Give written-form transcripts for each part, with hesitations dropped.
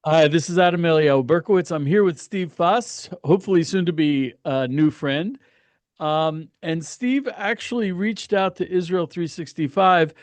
Hi, this is Adam Eliyahu Berkowitz. I'm here with Steve Foss, hopefully soon to be a new friend. And Steve actually reached out to Israel 365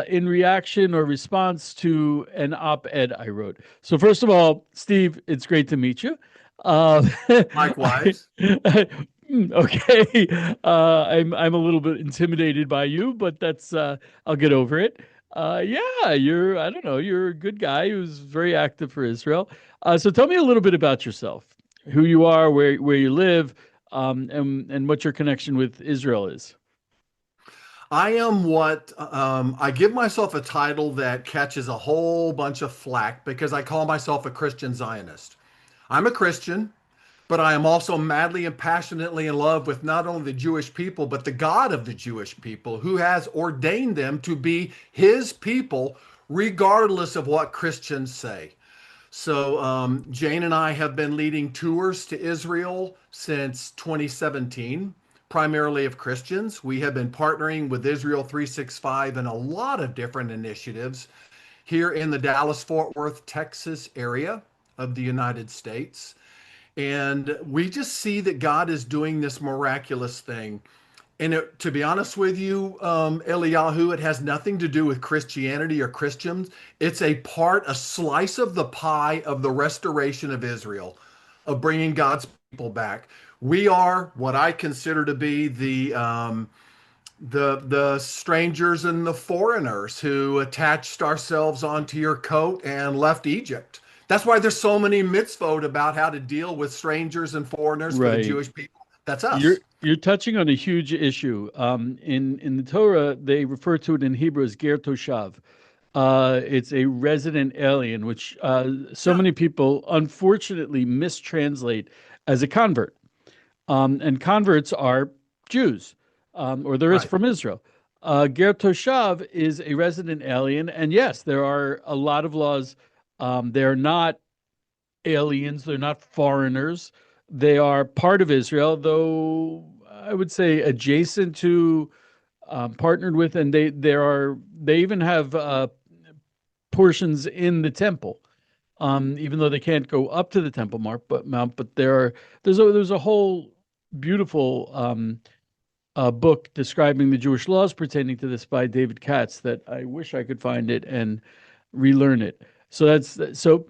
in reaction or response to an op-ed I wrote. So first of all, Steve, it's great to meet you. Uh, Likewise. okay, I'm a little bit intimidated by you, but that's I'll get over it. Yeah, you're I don't know, you're a good guy who's very active for Israel. So tell me a little bit about yourself, who you are, where you live, and what your connection with Israel is. I am what I give myself a title that catches a whole bunch of flack because I call myself a Christian Zionist. I'm a Christian, but I am also madly and passionately in love with not only the Jewish people, but the God of the Jewish people who has ordained them to be his people, regardless of what Christians say. So, Jane and I have been leading tours to Israel since 2017, primarily of Christians. We have been partnering with Israel 365 in a lot of different initiatives here in the Dallas Fort Worth, Texas area of the United States. And we just see that God is doing this miraculous thing. And to be honest with you, Eliyahu, it has nothing to do with Christianity or Christians. It's a part, a slice of the pie of the restoration of Israel, of bringing God's people back. We are what I consider to be the strangers and the foreigners who attached ourselves onto your coat and left Egypt. That's why there's so many mitzvot about how to deal with strangers and foreigners for the Right. Jewish people. That's You're us. you're touching on a huge issue. In the Torah, they refer to it in Hebrew as ger toshav. It's a resident alien, which so Yeah. many people unfortunately mistranslate as a convert. And converts are Jews, or there is Right. from Israel. Ger Toshav is a resident alien, and yes, there are a lot of laws. They're not aliens, they're not foreigners. They are part of Israel, though I would say adjacent to, partnered with, and they even have portions in the temple. Even though they can't go up to the temple mount, but there's a whole beautiful book describing the Jewish laws pertaining to this by David Katz that I wish I could find it and relearn it. So.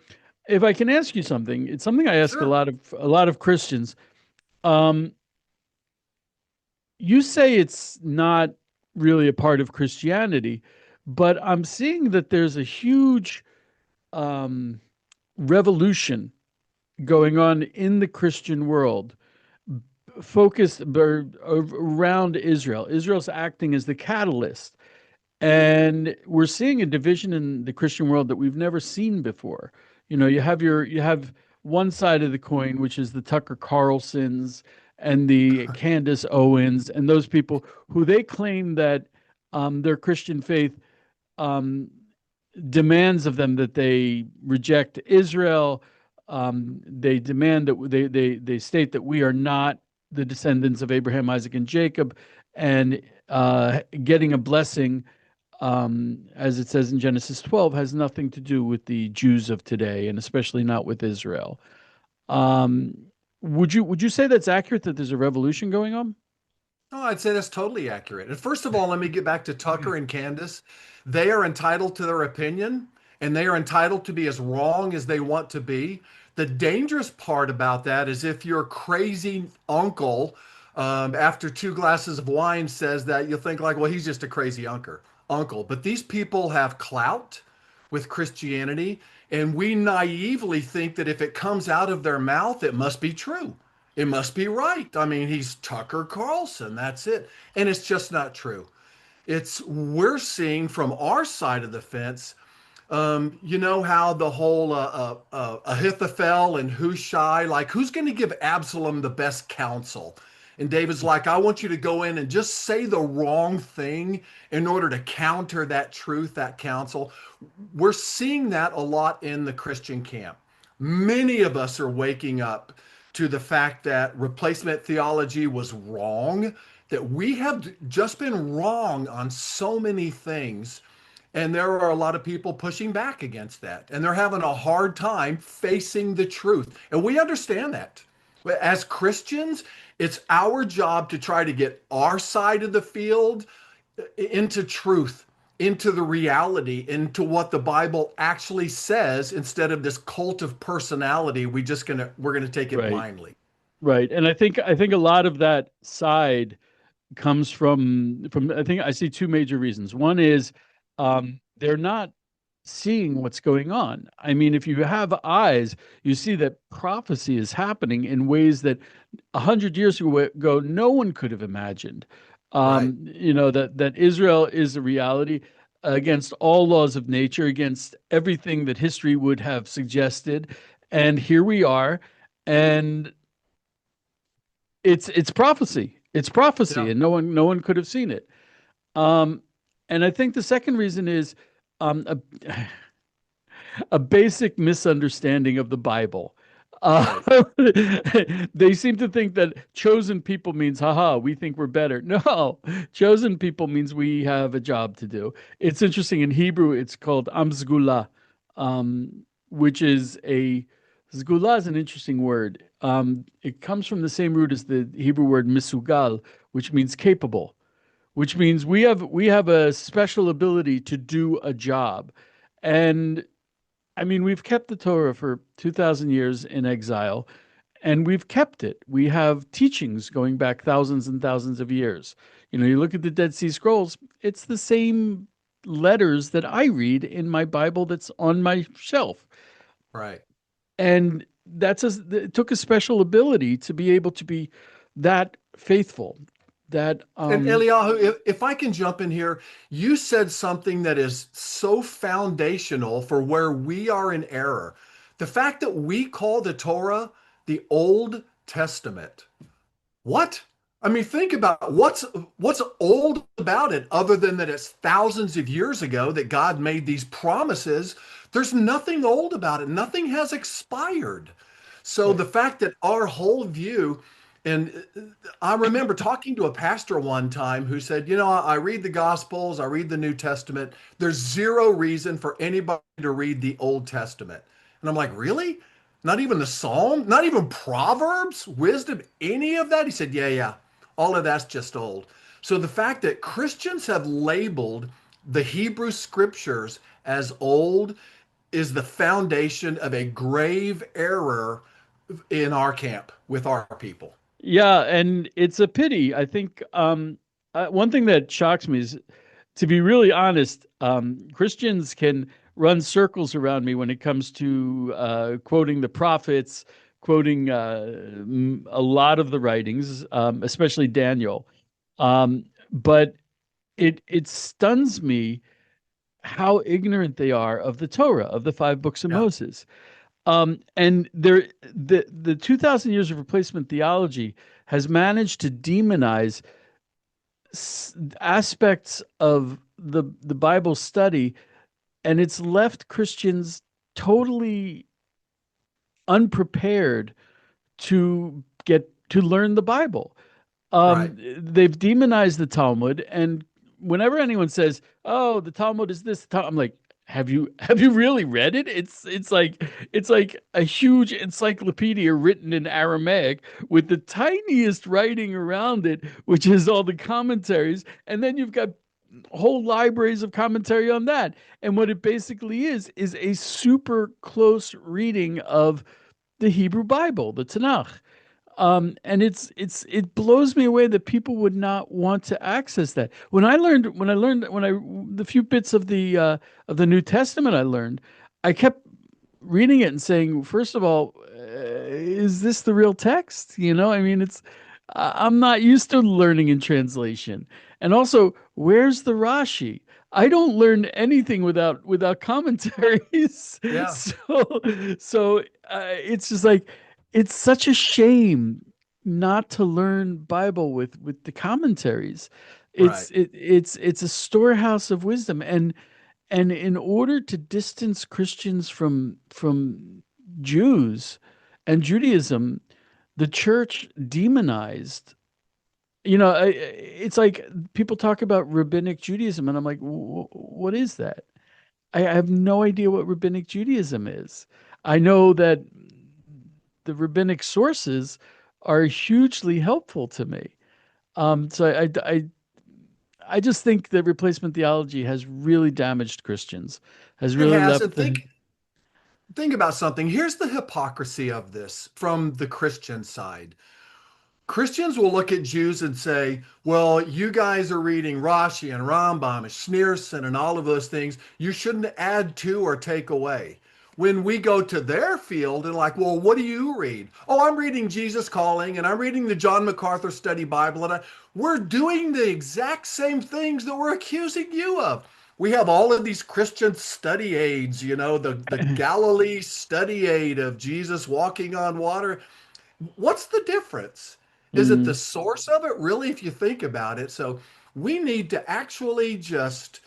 If I can ask you something, it's something I ask Sure. a lot of Christians. Um, you say it's not really a part of Christianity, but I'm seeing that there's a huge um, revolution going on in the Christian world focused around Israel. Israel's acting as the catalyst. And we're seeing a division in the Christian world that we've never seen before. You have one side of the coin, which is the Tucker Carlsons and the Candace Owens and those people who they claim that their Christian faith um, demands of them that they reject Israel. They demand that they state that we are not the descendants of Abraham, Isaac, and Jacob, and getting a blessing, as it says in Genesis 12, has nothing to do with the Jews of today, and especially not with Israel. Um, would you say that's accurate that there's a revolution going on? No, I'd say that's totally accurate. And first of all, let me get back to Tucker and Candace. They are entitled to their opinion and they are entitled to be as wrong as they want to be. The dangerous part about that is if your crazy uncle, after two glasses of wine, says that, you'll think like, well, he's just a crazy uncle. But these people have clout with Christianity, and we naively think that if it comes out of their mouth, it must be true. It must be right. I mean, he's Tucker Carlson. That's it. And it's just not true. It's we're seeing from our side of the fence. You know how the whole Ahithophel and Hushai, like who's going to give Absalom the best counsel? And David's like, I want you to go in and just say the wrong thing in order to counter that truth, that counsel. We're seeing that a lot in the Christian camp. Many of us are waking up to the fact that replacement theology was wrong, that we have just been wrong on so many things. And there are a lot of people pushing back against that. And they're having a hard time facing the truth. And we understand that. As Christians, it's our job to try to get our side of the field into truth, into the reality, into what the Bible actually says, instead of this cult of personality. We're gonna take it Right. blindly. Right. And I think a lot of that side comes from I think I see two major reasons. One is they're not seeing what's going on. I mean, if you have eyes, you see that prophecy is happening in ways that 100 years ago no one could have imagined. Right. That Israel is a reality against all laws of nature, against everything that history would have suggested, and here we are, and it's prophecy. It's prophecy, Yeah. and no one could have seen it. Um, and I think the second reason is um, a, a basic misunderstanding of the Bible. Right. They seem to think that chosen people means, haha, we think we're better. No, chosen people means we have a job to do. It's interesting. In Hebrew, it's called amzgula, which is zgula is an interesting word. It comes from the same root as the Hebrew word misugal, which means capable, which means we have a special ability to do a job. And I mean, we've kept the Torah for 2,000 years in exile, and we've kept it. We have teachings going back thousands and thousands of years. You look at the Dead Sea Scrolls, it's the same letters that I read in my Bible that's on my shelf. Right. And it took a special ability to be able to be that faithful. That And Eliyahu, if I can jump in here, you said something that is so foundational for where we are in error. The fact that we call the Torah the Old Testament. What? I mean, think about what's old about it, other than that it's thousands of years ago that God made these promises. There's nothing old about it. Nothing has expired. So Right. the fact that our whole view, and I remember talking to a pastor one time who said, I read the Gospels, I read the New Testament. There's zero reason for anybody to read the Old Testament. And I'm like, really? Not even the Psalm, not even Proverbs, wisdom, any of that? He said, yeah, yeah, all of that's just old. So the fact that Christians have labeled the Hebrew scriptures as old is the foundation of a grave error in our camp with our people. Yeah, and it's a pity. I think one thing that shocks me is, to be really honest, Christians can run circles around me when it comes to quoting the prophets, quoting a lot of the writings, especially Daniel. But it stuns me how ignorant they are of the Torah, of the five books of Yeah, Moses. And the 2,000 years of replacement theology has managed to demonize aspects of the Bible study, and it's left Christians totally unprepared to learn the Bible. right. They've demonized the Talmud, and whenever anyone says, "Oh, the Talmud is this," I'm like, have you really read it? It's like a huge encyclopedia written in Aramaic with the tiniest writing around it, which is all the commentaries, and then you've got whole libraries of commentary on that. And what it basically is a super close reading of the Hebrew Bible, the Tanakh. And it blows me away that people would not want to access that. The few bits of the New Testament I learned, I kept reading it and saying, first of all, is this the real text? I mean, I'm not used to learning in translation. And also, where's the Rashi? I don't learn anything without commentaries. Yeah, So it's just like, it's such a shame not to learn Bible with the commentaries. right. It's a storehouse of wisdom, and in order to distance Christians from Jews and Judaism, the church demonized it's like people talk about rabbinic Judaism, and I'm like, what is that? I have no idea what rabbinic Judaism is. I know that the rabbinic sources are hugely helpful to me. So I just think that replacement theology has really damaged Christians, has It really has. left And the. think about something. Here's the hypocrisy of this from the Christian side. Christians will look at Jews and say, well, you guys are reading Rashi and Rambam and Schneerson and all of those things. You shouldn't add to or take away. When we go to their field and like, well, what do you read? Oh, I'm reading Jesus Calling and I'm reading the John MacArthur Study Bible. We're doing the exact same things that we're accusing you of. We have all of these Christian study aids, the Galilee study aid of Jesus walking on water. What's the difference? Is it the Mm. source of it, really, if you think about it? So we need to actually just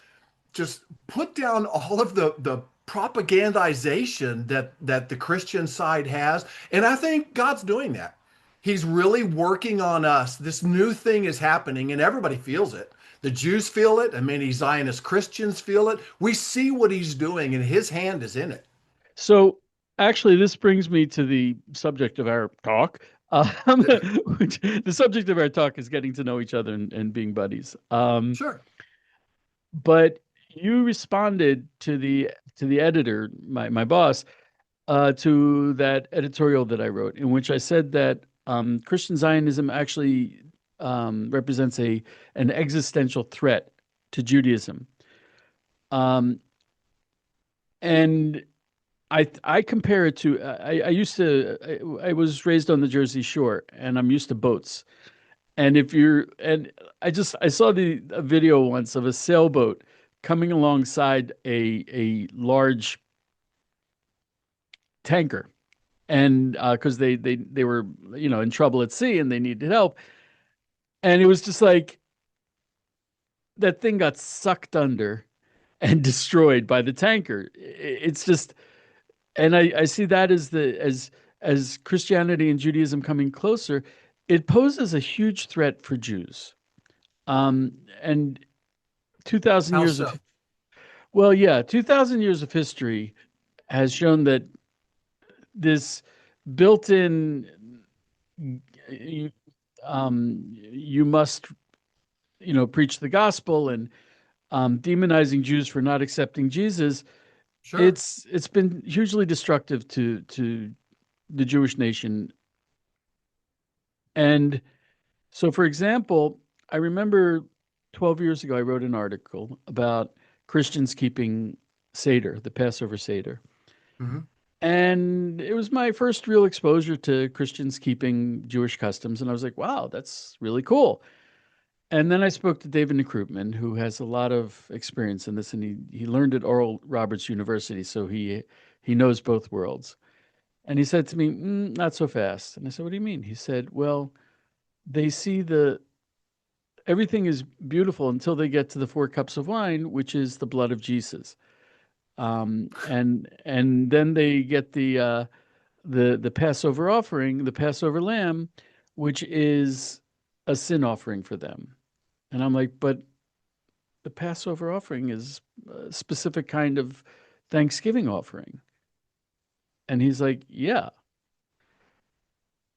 put down all of the propagandization that the Christian side has. And I think God's doing that. He's really working on us. This new thing is happening, and everybody feels it. The Jews feel it, and many Zionist Christians feel it. We see what he's doing, and his hand is in it. So actually, this brings me to the subject of our talk. The subject of our talk is getting to know each other and being buddies. Sure. But you responded to the editor, my boss, to that editorial that I wrote, in which I said that Christian Zionism actually represents a an existential threat to Judaism. Um, and I compare it to I used to I was raised on the Jersey Shore, and I'm used to boats. And if you're and I saw a video once of a sailboat coming alongside a large tanker, and because they were in trouble at sea and they needed help, and it was just like that thing got sucked under and destroyed by the tanker. It's just, and I see that as as Christianity and Judaism coming closer, it poses a huge threat for Jews. And 2,000 How years so? of, well, yeah, 2,000 years of history has shown that this built-in, you, you must, preach the gospel, and demonizing Jews for not accepting Jesus, Sure. it's been hugely destructive to the Jewish nation. And so, for example, I remember 12 years ago, I wrote an article about Christians keeping Seder, the Passover Seder. Hmm. And it was my first real exposure to Christians keeping Jewish customs. And I was like, wow, that's really cool. And then I spoke to David Krupman, who has a lot of experience in this, and he learned at Oral Roberts University, so he knows both worlds. And he said to me, "Not so fast." And I said, "What do you mean?" He said, "Well, they see the everything is beautiful until they get to the four cups of wine, which is the blood of Jesus, and then they get the Passover offering, the Passover lamb, which is a sin offering for them." And I'm like, "But the Passover offering is a specific kind of Thanksgiving offering." And he's like, "Yeah."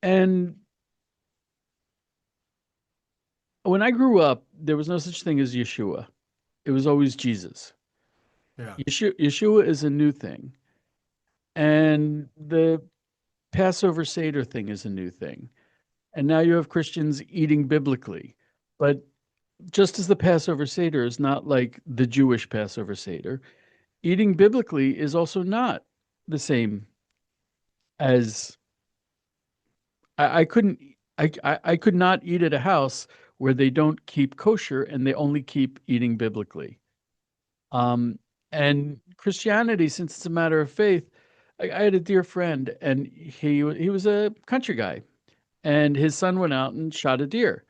And when I grew up, there was no such thing as Yeshua. It was always Jesus. Yeah. Yeshua is a new thing. And the Passover Seder thing is a new thing. And now you have Christians eating biblically. But just as the Passover Seder is not like the Jewish Passover Seder, eating biblically is also not the same as I couldn't I could not eat at a house where they don't keep kosher and they only keep eating biblically. Um, and Christianity, since it's a matter of faith, I had a dear friend, and he was a country guy, and his son went out and shot a deer.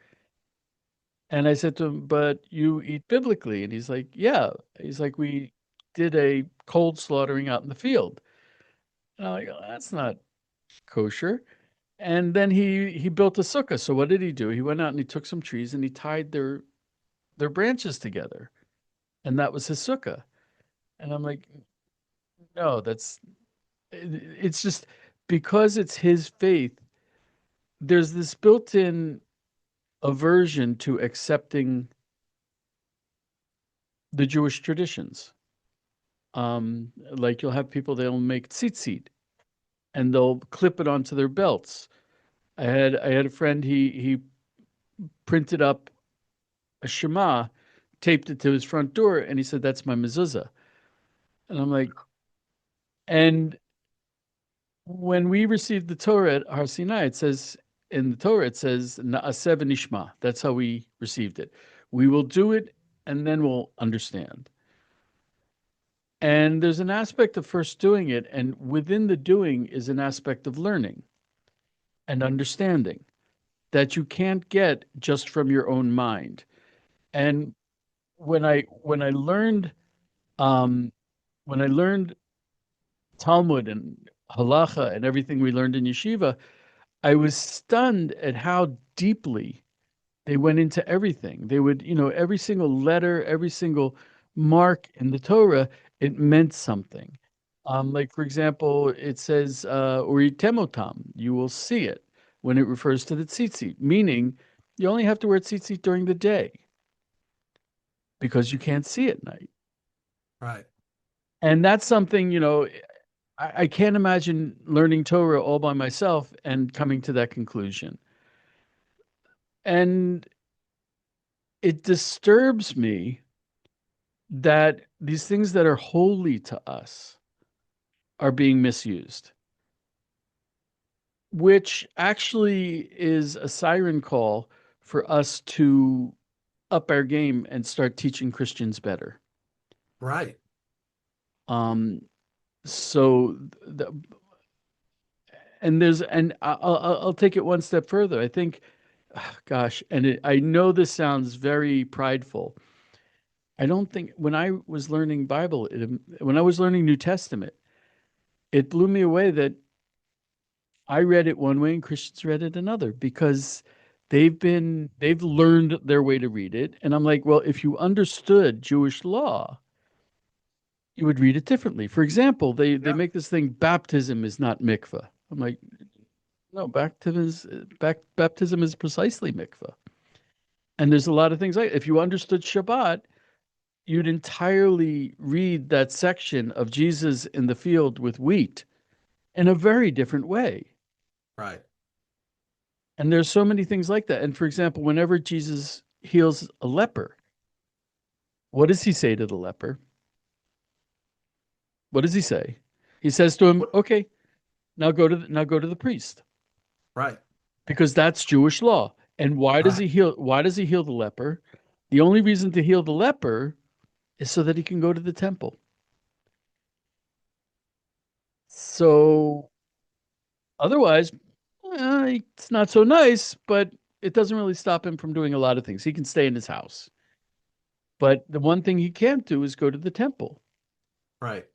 And I said to him, "But you eat biblically?" And he's like, "Yeah." He's like, "We did a cold slaughtering out in the field." And I'm like, "Oh, that's not kosher." And then he built a sukkah. So what did he do? He went out and he took some trees and he tied their branches together, and that was his sukkah. And I'm like, no, it's just because it's his faith. There's this built-in aversion to accepting the Jewish traditions. Like you'll have people they'll make tzitzit and they'll clip it onto their belts. I had a friend he printed up a Shema, taped it to his front door, and he said that's my mezuzah. And I'm like, and when we received the Torah at Har Sinai, it says in the Torah it says Na'aseh v'nishma. That's how we received it. We will do it, and then we'll understand. And there's an aspect of first doing it, and within the doing is an aspect of learning and understanding that you can't get just from your own mind. And when I learned um, when I learned Talmud and halacha and everything we learned in yeshiva, I was stunned at how deeply they went into everything. They would, every single letter, every single mark in the Torah, it meant something. Like for example, it says "Uritemotam," you will see it when it refers to the tzitzit, meaning you only have to wear tzitzit during the day because you can't see at night. Right. And that's something, I can't imagine learning Torah all by myself and coming to that conclusion. And it disturbs me that these things that are holy to us are being misused, which actually is a siren call for us to up our game and start teaching Christians better. Right. Um, so, the, and I'll take it one step further. I think, gosh, I know this sounds very prideful. I don't think when I was learning Bible, when I was learning New Testament, it blew me away that I read it one way and Christians read it another because they've learned their way to read it. And I'm like, well, if you understood Jewish law, you would read it differently. For example, they Yeah. make this thing baptism is not mikvah. I'm like, no, baptism is precisely mikvah. And there's a lot of things like if you understood Shabbat, you'd entirely read that section of Jesus in the field with wheat in a very different way. Right. And there's so many things like that. And for example, whenever Jesus heals a leper, what does he say to the leper? What does he say? He says to him, What? "Okay, now go to the priest Right. because that's Jewish law." And Right. why does he heal the leper? The only reason to heal the leper is so that he can go to the temple. So otherwise, it's not so nice, but it doesn't really stop him from doing a lot of things. He can stay in his house. But the one thing he can't do is go to the temple. Right.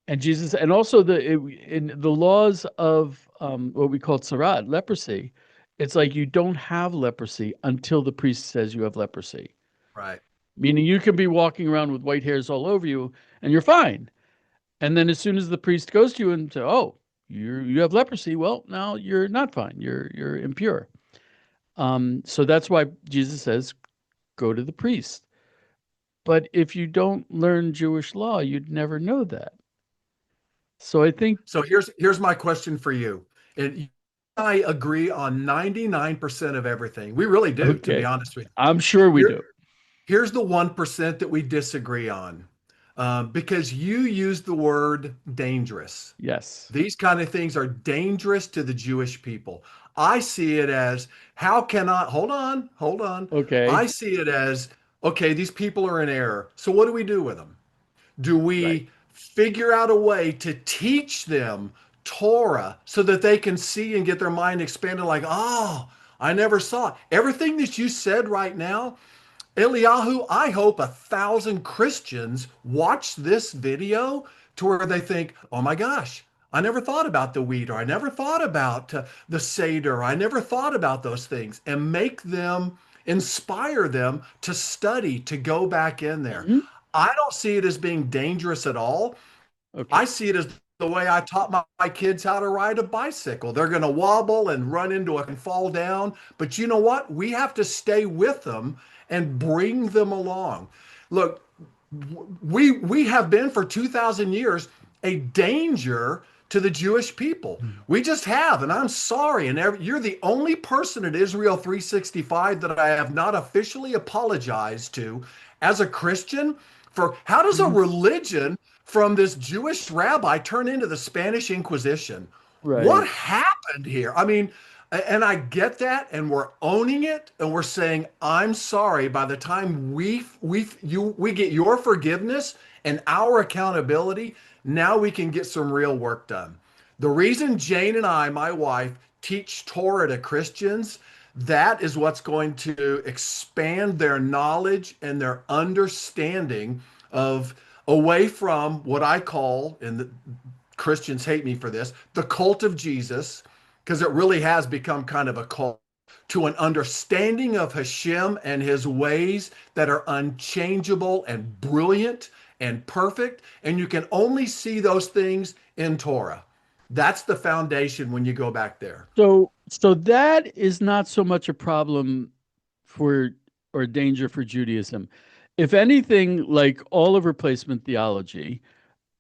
And Jesus, and also in the laws of what we call tzara'at, leprosy, it's like you don't have leprosy until the priest says you have leprosy. Right. Meaning you can be walking around with white hairs all over you and you're fine. And then as soon as the priest goes to you and says, "Oh, you have leprosy," well, now you're not fine. You're impure. So that's why Jesus says, "Go to the priest." But if you don't learn Jewish law, you'd never know that. So I think, So here's my question for you. And I agree on 99% of everything. We really do, to be okay, honest with I'm sure we you. do. Here's the 1% that we disagree on. Because you used the word dangerous. Yes. These kind of things are dangerous to the Jewish people. I see it as how can I hold on. I Okay. see it as okay, these people are in error. So what do we do with them? Do Right. we figure out a way to teach them Torah so that they can see and get their mind expanded like, oh, I never saw it. Everything that you said right now, Eliyahu, I hope 1,000 Christians watch this video to where they think, oh my gosh, I never thought about the weed, or I never thought about the Seder. I never thought about those things, and make them, inspire them to study, to go back in there. Hmm. I don't see it as being dangerous at all. Okay. I see it as the way I taught my kids how to ride a bicycle. They're going to wobble and run into it and fall down. But you know what? We have to stay with them and bring them along. Look, we have been for 2,000 years a danger to the Jewish people. We just have, and I'm sorry. And you're the only person at Israel 365 that I have not officially apologized to as a Christian for how does a Mhm. religion from this Jewish rabbi turn into the Spanish Inquisition? What Right. happened here? I mean, and I get that, and we're owning it, and we're saying, "I'm sorry." By the time we get your forgiveness and our accountability, now we can get some real work done. The reason Jane and I, my wife, teach Torah to Christians, that is what's going to expand their knowledge and their understanding of away from what I call, and the Christians hate me for this, the cult of Jesus, because it really has become kind of a cult, to an understanding of Hashem and his ways that are unchangeable and brilliant and perfect. And you can only see those things in Torah. That's the foundation when you go back there. So that is not so much a problem for or danger for Judaism. If anything, like all of replacement theology,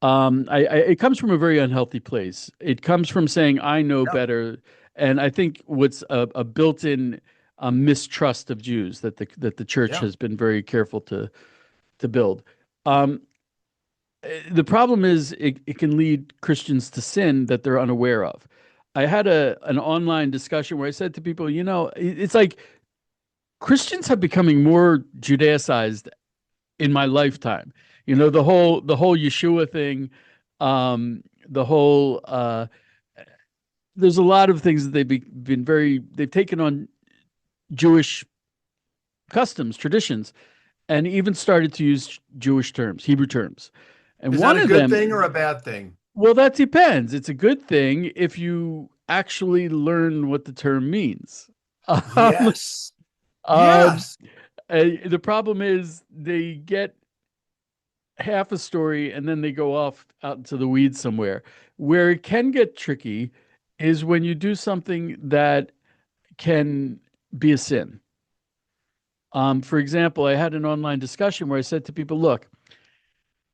it comes from a very unhealthy place. It comes from saying I know Yeah. better, and I think what's a built-in mistrust of Jews that the church Yeah. has been very careful to build. Um, the problem is it can lead Christians to sin that they're unaware of. I had an online discussion where I said to people, it's like Christians have becoming more Judaicized in my lifetime. The whole Yeshua thing, the whole there's a lot of things that they've taken on Jewish customs, traditions, and even started to use Jewish terms, Hebrew terms. And Is that one a of good them, thing or a bad thing? well, that depends. It's a good thing if you actually learn what the term means. Um, Yes. um, Yes. the problem is they get half a story and then they go off out into the weeds somewhere. Where it can get tricky is when you do something that can be a sin. For example, I had an online discussion where I said to people, look,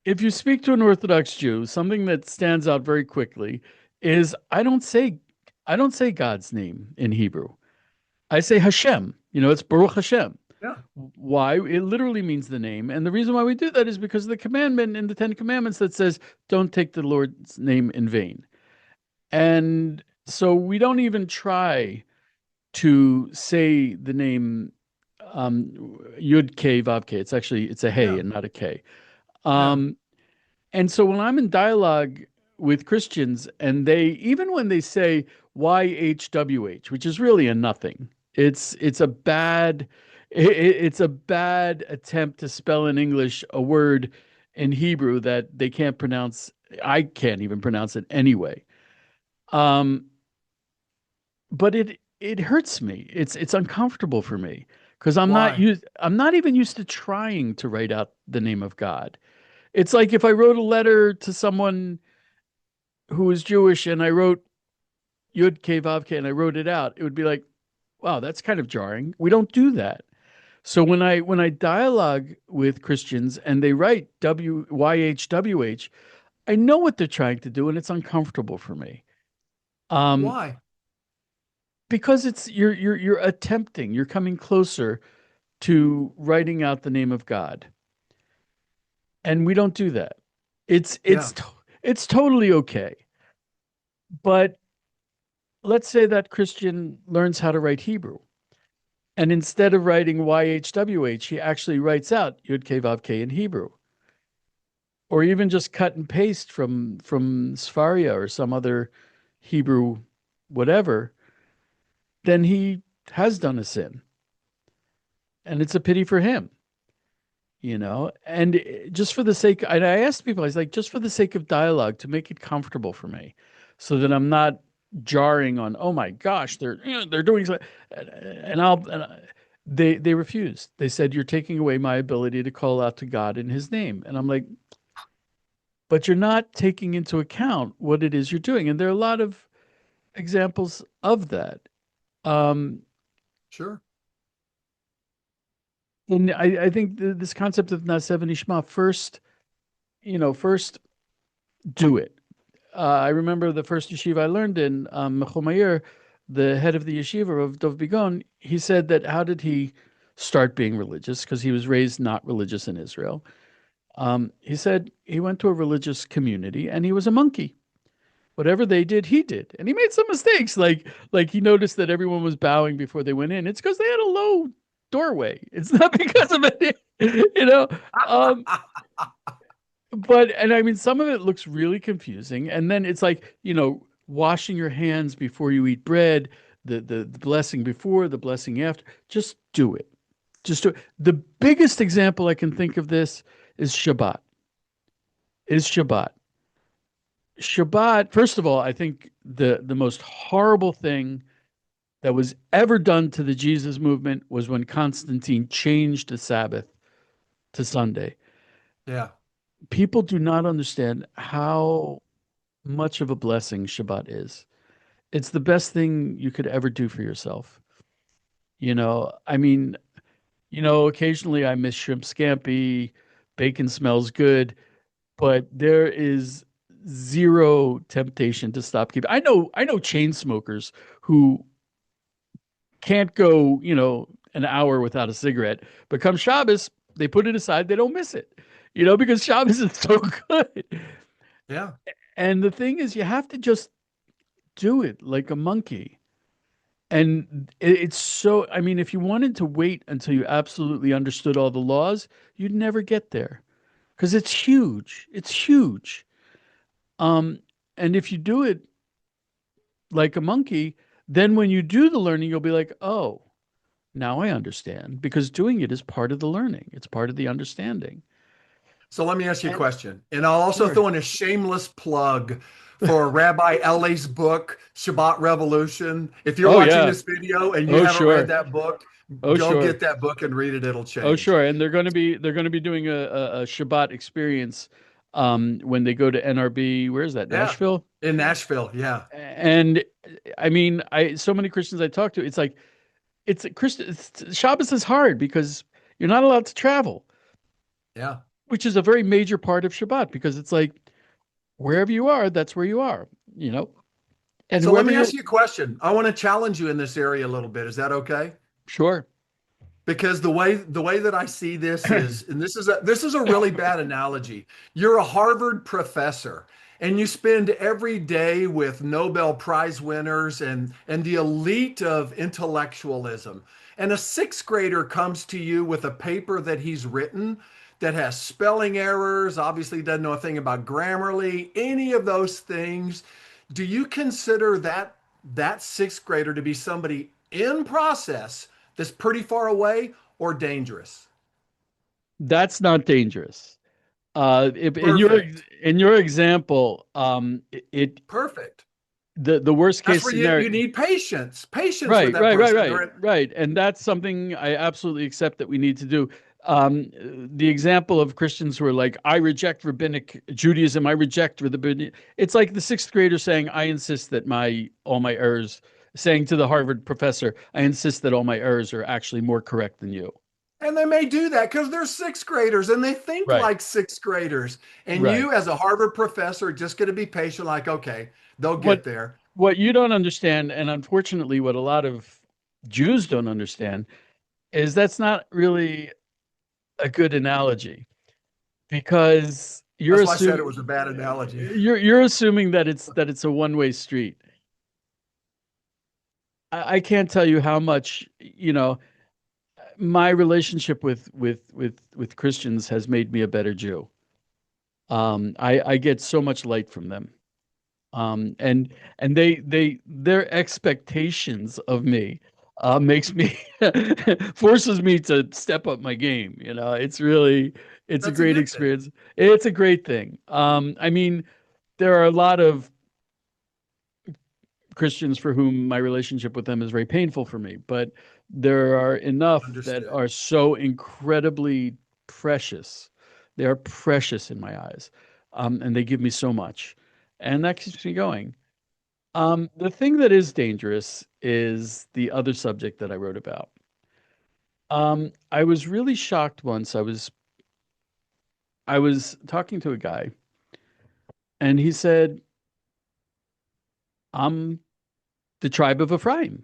if you speak to an Orthodox Jew, something that stands out very quickly is I don't say God's name in Hebrew. I say Hashem. It's Baruch Hashem. Yeah. Why? It literally means the name. And the reason why we do that is because of the commandment in the Ten Commandments that says, don't take the Lord's name in vain. And so we don't even try to say the name Yud K Vav K. It's a hey Yeah. and not a K. Yeah. Um, and so when I'm in dialogue with Christians, and even when they say YHWH, which is really a nothing, it's a bad it's a bad attempt to spell in English a word in Hebrew that they can't pronounce. I can't even pronounce it anyway. Um, but it hurts me. It's uncomfortable for me because Why? I'm not even used to trying to write out the name of God. It's like if I wrote a letter to someone who was Jewish and I wrote Yud K Vav K and I wrote it out, it would be like, wow, that's kind of jarring. We don't do that. So when I dialogue with Christians and they write WYHWH, I know what they're trying to do and it's uncomfortable for me. Um, Why? because you're attempting, you're coming closer to writing out the name of God. And we don't do that. It's it's Yeah. to- it's totally okay. But let's say that Christian learns how to write Hebrew. And instead of writing YHWH, he actually writes out Yud K Vav K in Hebrew. Or even just cut and paste from Sfaria or some other Hebrew whatever, then he has done a sin. And it's a pity for him. And just for the sake, and I asked people, I was like, just for the sake of dialogue, to make it comfortable for me. so that I'm not jarring on, oh my gosh, they're doing something. And they refused. They said, you're taking away my ability to call out to God in his name. And I'm like, but you're not taking into account what it is you're doing. And there are a lot of examples of that. Um, Sure. and I think this concept of Naseh Nishma, first do it. I remember the first yeshiva I learned in, Mechumayer, the head of the yeshiva of Dov Bigon, he said that how did he start being religious? Because he was raised not religious in Israel. He said he went to a religious community and he was a monkey. Whatever they did, he did, and he made some mistakes. Like he noticed that everyone was bowing before they went in. It's because they had a low doorway. It's not because of it, you know. Um, but and I mean, some of it looks really confusing, and then it's like washing your hands before you eat bread, the blessing before, the blessing after. Just do it. Just do it. The biggest example I can think of this is Shabbat. Is Shabbat. Shabbat, first of all, I think the most horrible thing that was ever done to the Jesus movement was when Constantine changed the Sabbath to Sunday. Yeah. People do not understand how much of a blessing Shabbat is. It's the best thing you could ever do for yourself. I mean, occasionally I miss shrimp scampi, bacon smells good, but there is zero temptation to stop keeping. I know chain smokers who can't go, an hour without a cigarette, but come Shabbos, they put it aside, they don't miss it, because Shabbos is so good. Yeah. And the thing is, you have to just do it like a monkey. And it's so, I mean, if you wanted to wait until you absolutely understood all the laws, you'd never get there because it's huge. It's huge. Um, and if you do it like a monkey, then when you do the learning, you'll be like, oh, now I understand because doing it is part of the learning. It's part of the understanding. So let me ask you a And question. And I'll also sure. throw in a shameless plug for Rabbi Ellie's book, Shabbat Revolution. If you're Oh watching yeah. this video and you Oh haven't read sure. that book, Oh go sure. get that book and read it. It'll Oh change. sure. And they're going to be doing a Shabbat experience when they go to NRB. Where is that? Yeah. Nashville? In Nashville. Yeah. And I mean, I so many Christians I talk to, it's like it's a Christian. Shabbos is hard because you're not allowed to travel, Yeah. which is a very major part of Shabbat because it's like wherever you are, that's where you are, you know, and So let whoever me ask you're. you a question. I want to challenge you in this area a little bit. Is that okay? Sure. Because the way that I see this is, and this is a really bad analogy. You're a Harvard professor and you spend every day with Nobel Prize winners and the elite of intellectualism. And a sixth grader comes to you with a paper that he's written that has spelling errors, obviously doesn't know a thing about Grammarly, any of those things. Do you consider that sixth grader to be somebody in process that's pretty far away or dangerous? That's not dangerous. If, Perfect. in your example, Perfect. the worst That's case where you scenario. need patience. Patience with Right, that right, right, person. right, right. And that's something I absolutely accept that we need to do. Um, the example of Christians who are like, I reject rabbinic Judaism, I reject rabbinic. It's like the sixth grader saying, I insist that all my errors, saying to the Harvard professor, I insist that all my errors are actually more correct than you. And they may do that because they're sixth graders and they think Right, like sixth graders. And right. you, as a Harvard professor, are just going to be patient, like, okay, they'll get What there. what you don't understand, and unfortunately what a lot of Jews don't understand, is that's not really a good analogy because That's why I said it was a bad analogy. you're assuming that it's a one-way street. I can't tell you how much, my relationship with Christians has made me a better Jew. I get so much light from them. And their expectations of me makes me forces me to step up my game. It's a That's a great good thing. experience. It's a great thing. I mean, there are a lot of Christians for whom my relationship with them is very painful for me, but there are enough that Understood. are so incredibly precious. They are precious in my eyes, and they give me so much, and that keeps me going. The thing that is dangerous is the other subject that I wrote about. I was really shocked once. I was talking to a guy, and he said, "I'm the tribe of Ephraim."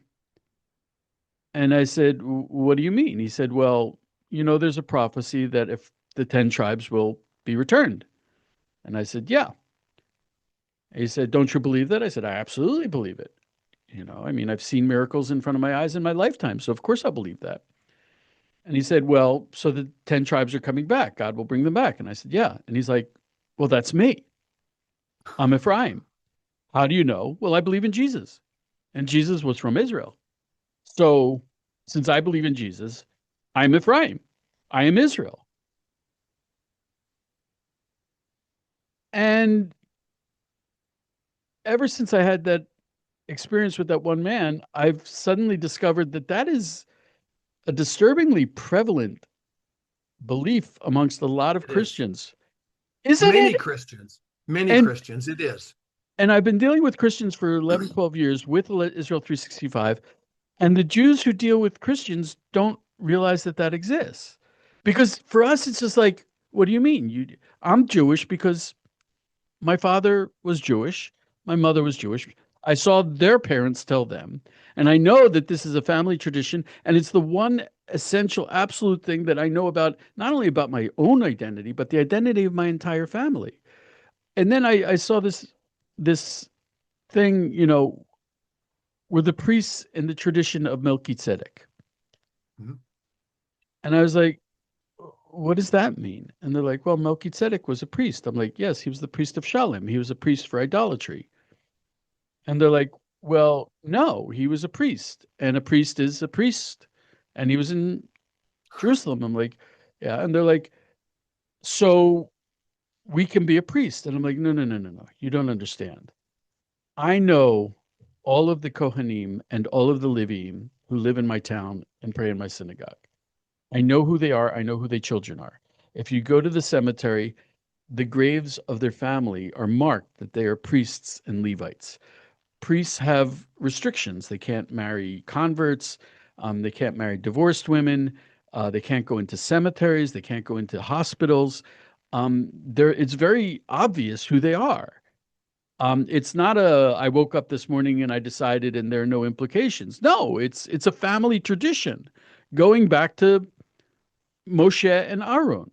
And I said, "What do you mean?" He said, "Well, there's a prophecy that if the 10 tribes will be returned." And I said, "Yeah." And he said, "Don't you believe that?" I said, "I absolutely believe it. I mean, I've seen miracles in front of my eyes in my lifetime, so of course I believe that." And he said, "Well, so the 10 tribes are coming back. God will bring them back." And I said, "Yeah." And he's like, "Well, that's me. I'm Ephraim. How do you know?" "Well, I believe in Jesus. And Jesus was from Israel. So since I believe in Jesus, I'm Ephraim. I am Israel." And ever since I had that experience with that one man, I've suddenly discovered that that is a disturbingly prevalent belief amongst a lot of It is. Christians, isn't Many it? Christians, many And Christians, it is. and I've been dealing with Christians for 11, 12 years with Israel 365, and the Jews who deal with Christians don't realize that that exists. Because for us, it's just like, what do you mean? I'm Jewish because my father was Jewish. My mother was Jewish. I saw their parents tell them. And I know that this is a family tradition. And it's the one essential, absolute thing that I know about, not only about my own identity, but the identity of my entire family. And then I saw this thing, were the priests in the tradition of Melchizedek. Mhm. And I was like, what does that mean? And they're like, well, Melchizedek was a priest. I'm like, yes, he was the priest of Shalem. He was a priest for idolatry. And they're like, well, no, he was a priest, and a priest is a priest, and he was in Jerusalem. I'm like, yeah. And they're like, so we can be a priest. And I'm like, no, no, no, no, no. You don't understand. I know all of the Kohanim and all of the Levim who live in my town and pray in my synagogue. I know who they are. I know who their children are. If you go to the cemetery, the graves of their family are marked that they are priests and Levites. Priests have restrictions. They can't marry converts. They can't marry divorced women. They can't go into cemeteries. They can't go into hospitals. It's very obvious who they are. It's not a I woke up this morning and I decided and there are no implications. No, it's a family tradition going back to Moshe and Aaron.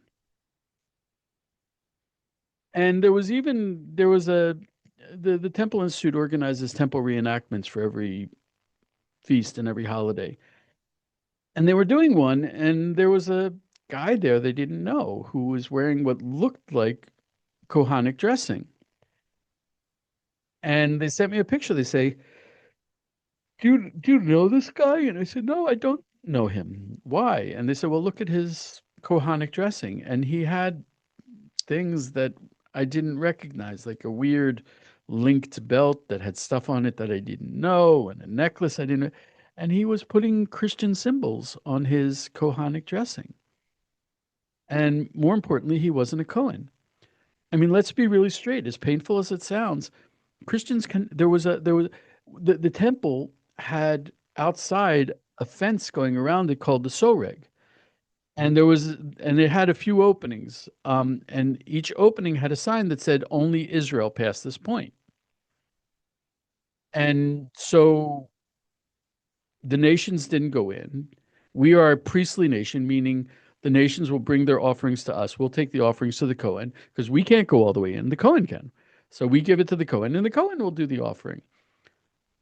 And there was the Temple Institute organizes temple reenactments for every feast and every holiday. And they were doing one, and there was a guy there they didn't know who was wearing what looked like Kohanic dressing. And they sent me a picture. They say, do you know this guy? And I said, no, I don't know him. Why? And they said, well, look at his Kohanic dressing. And he had things that I didn't recognize, like a weird linked belt that had stuff on it that I didn't know, and a necklace I didn't know. And he was putting Christian symbols on his Kohanic dressing. And more importantly, he wasn't a Cohen. I mean, let's be really straight. As painful as it sounds, Christians can. There was the temple had outside a fence going around it called the Soreg, and it had a few openings. And each opening had a sign that said only Israel past this point. And so the nations didn't go in. We are a priestly nation, meaning the nations will bring their offerings to us. We'll take the offerings to the Cohen because we can't go all the way in. The Cohen can. So we give it to the Cohen, and the Cohen will do the offering.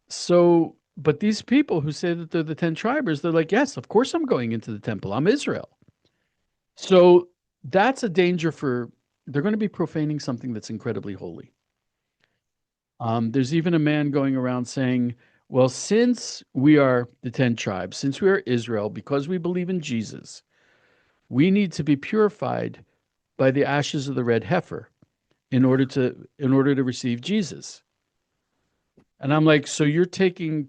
So, but these people who say that they're the 10 tribers, they're like, yes, of course I'm going into the temple. I'm Israel. So that's a danger for, they're going to be profaning something that's incredibly holy. There's even a man going around saying, well, since we are the 10 tribes, since we are Israel, because we believe in Jesus, we need to be purified by the ashes of the red heifer in order to receive Jesus. And I'm like, so you're taking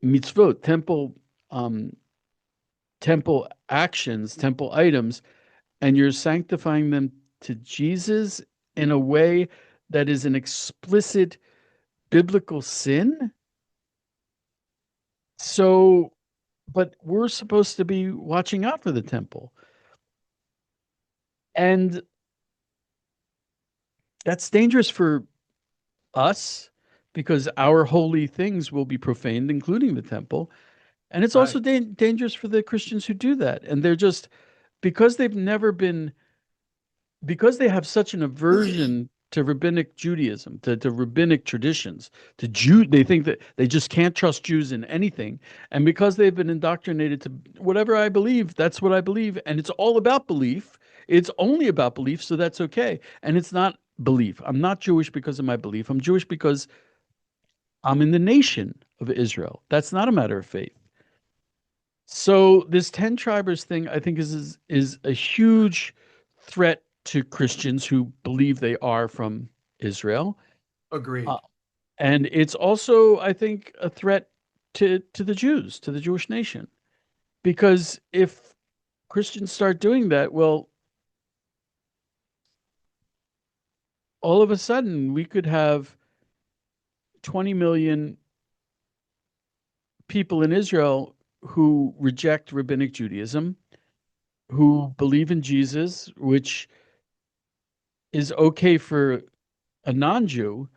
mitzvot, um, temple actions, temple items, and you're sanctifying them to Jesus in a way that is an explicit biblical sin. So, but we're supposed to be watching out for the temple. And that's dangerous for us because our holy things will be profaned, including the temple. And it's also Right. dangerous for the Christians who do that. And they're just, because they've never been, because they have such an aversion to rabbinic Judaism, to rabbinic traditions, to Jew, they think that they just can't trust Jews in anything. And because they've been indoctrinated to whatever I believe, that's what I believe. And it's all about belief. It's only about belief, so that's okay. And it's not belief. I'm not Jewish because of my belief. I'm Jewish because I'm in the nation of Israel. That's not a matter of faith. So this 10 tribers thing, I think, is a huge threat to Christians who believe they are from Israel. Uh, Agreed. and it's also, I think, a threat to the Jews, to the Jewish nation. Because if Christians start doing that, well, all of a sudden we could have 20 million people in Israel who reject rabbinic Judaism, who believe in Jesus, which is okay for a non-Jew,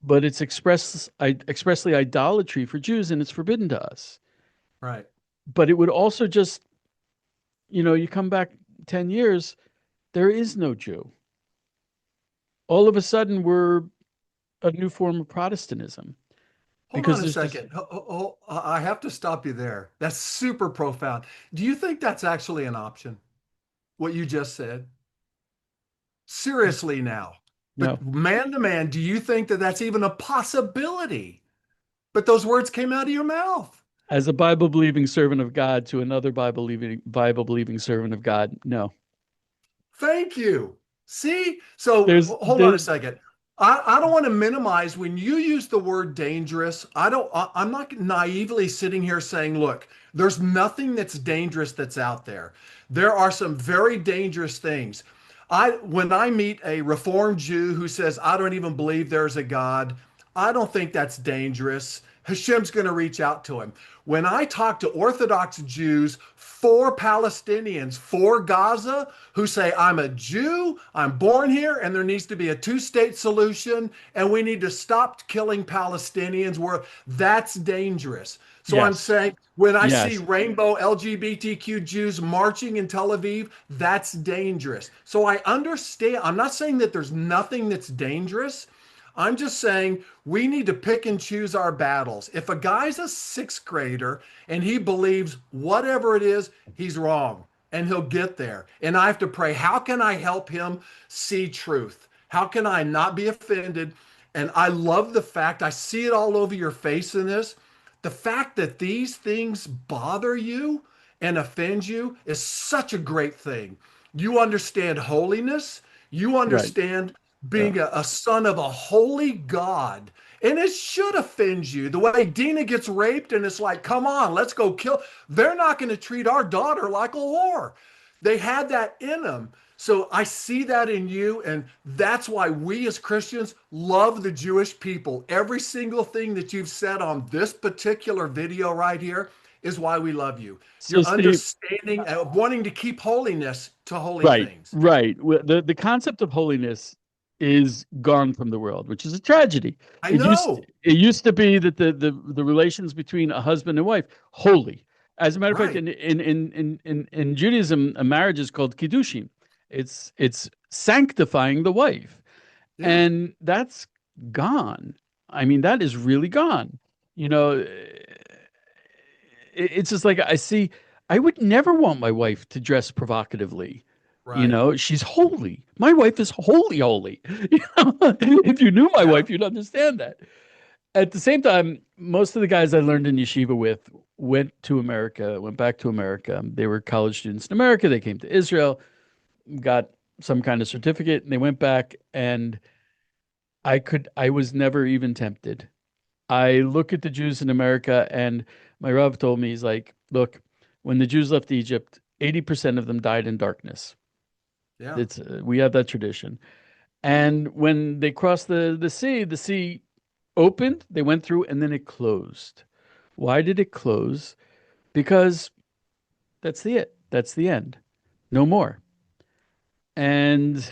but it's expressly idolatry for Jews, and it's forbidden to us. Right. But it would also just, you come back 10 years, there is no Jew. All of a sudden, we're a new form of Protestantism Hold because on a there's just, second. I have to stop you there. That's super profound. Do you think that's actually an option? What you just said? Seriously now. no. But man to man, do you think that that's even a possibility? But those words came out of your mouth. As a Bible believing servant of God to another Bible believing servant of God, no. Thank you. See? So There's hold on a there second. I don't want to minimize when you use the word dangerous. I'm not naively sitting here saying, look, there's nothing that's dangerous that's out there. There are some very dangerous things. When I meet a Reformed Jew who says, I don't even believe there's a God, I don't think that's dangerous. Hashem's going to reach out to him. When I talk to Orthodox Jews for Palestinians, for Gaza, who say, I'm a Jew, I'm born here, and there needs to be a two-state solution, and we need to stop killing Palestinians, where that's dangerous. So I'm yes. saying when I see Yes. rainbow LGBTQ Jews marching in Tel Aviv, that's dangerous. So I understand. I'm not saying that there's nothing that's dangerous. I'm just saying we need to pick and choose our battles. If a guy's a sixth grader and he believes whatever it is, he's wrong and he'll get there. And I have to pray, how can I help him see truth? How can I not be offended? And I love the fact, I see it all over your face in this. The fact that these things bother you and offend you is such a great thing. You understand holiness, you Right. understand Yeah. being a son of a holy God. And it should offend you. The way Dina gets raped, and it's like, come on, let's go kill. They're not going to treat our daughter like a whore. They had that in them. So I see that in you. And that's why we as Christians love the Jewish people. Every single thing that you've said on this particular video right here is why we love you. So Your Steve, understanding of wanting to keep holiness to holy right, things. right. The concept of holiness is gone from the world, which is a tragedy. I It know. used to be that the relations between a husband and wife holy. As a matter of fact, Right. in Judaism, a marriage is called kiddushin. It's sanctifying the wife, Yeah. and that's gone. I mean, that is really gone. You know, it's just like I see. I would never want my wife to dress provocatively. Right. She's holy. My wife is holy, holy. If you knew my Yeah. wife, you'd understand that. At the same time, most of the guys I learned in yeshiva with went back to America. They were college students in America. They came to Israel, got some kind of certificate, and they went back. And I was never even tempted. I look at the Jews in America, and my Rav told me, he's like, look, when the Jews left Egypt, 80% of them died in darkness. Yeah. It's we have that tradition. And when they crossed the sea opened, they went through, and then it closed. Why did it close? Because that's the it. That's the end. No more. And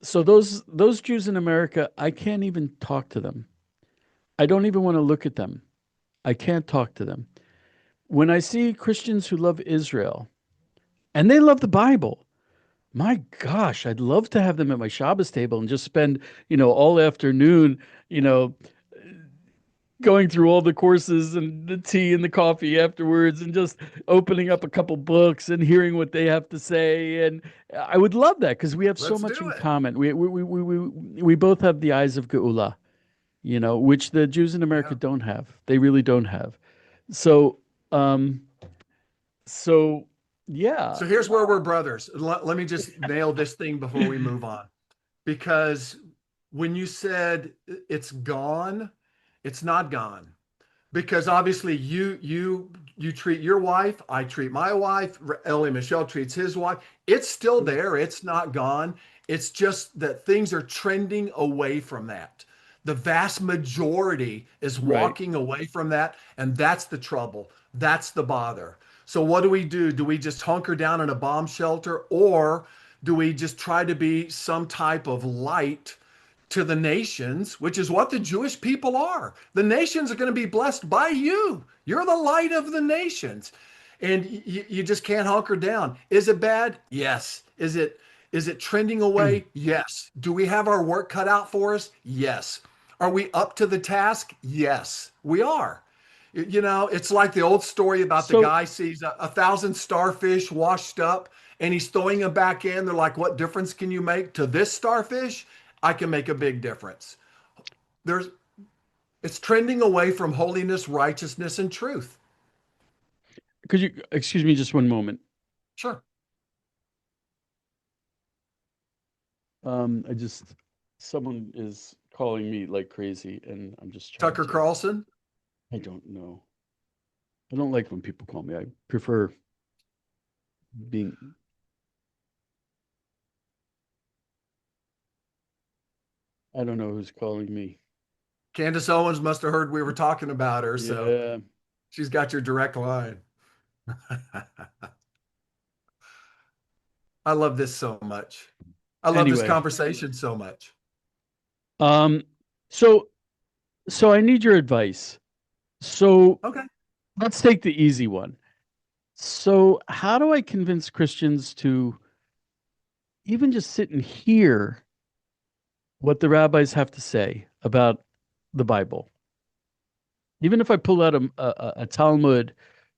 so those Jews in America, I can't even talk to them. I don't even want to look at them. I can't talk to them. When I see Christians who love Israel and they love the Bible, my gosh, I'd love to have them at my Shabbos table and just spend, all afternoon, you know, going through all the courses and the tea and the coffee afterwards and just opening up a couple books and hearing what they have to say. And I would love that because we have so Let's much do in it. common. We both have the eyes of Geula, which the Jews in America Yeah. don't have. They really don't have. So, um, so yeah. So here's where we're brothers. Let me just nail this thing before we move on. Because when you said it's gone, it's not gone. Because obviously you treat your wife, I treat my wife, Ellie Michelle treats his wife. It's still there. It's not gone. It's just that things are trending away from that. The vast majority is Right. walking away from that, and that's the trouble. That's the bother. So what do we do? Do we just hunker down in a bomb shelter, or do we just try to be some type of light to the nations, which is what the Jewish people are? The nations are going to be blessed by you. You're the light of the nations. And you just can't hunker down. Is it bad? Yes. Is it trending away? Yes. Do we have our work cut out for us? Yes. Are we up to the task? Yes, we are. It's like the old story about the So, guy sees a thousand starfish washed up and he's throwing them back in. They're like, what difference can you make to this starfish? I can make a big difference. There's It's trending away from holiness, righteousness, and truth. could you excuse me just one moment? Sure. I just someone is calling me like crazy, and I'm just trying Tucker to. Carlson. I don't know. I don't like when people call me. I prefer being. I don't know who's calling me. Candace Owens must have heard we were talking about her, so Yeah. she's got your direct line. I love this so much. I love this Anyway, conversation so much. um, so I need your advice. So Okay. let's take the easy one. So how do I convince Christians to even just sit and hear what the rabbis have to say about the Bible? Even if I pull out a Talmud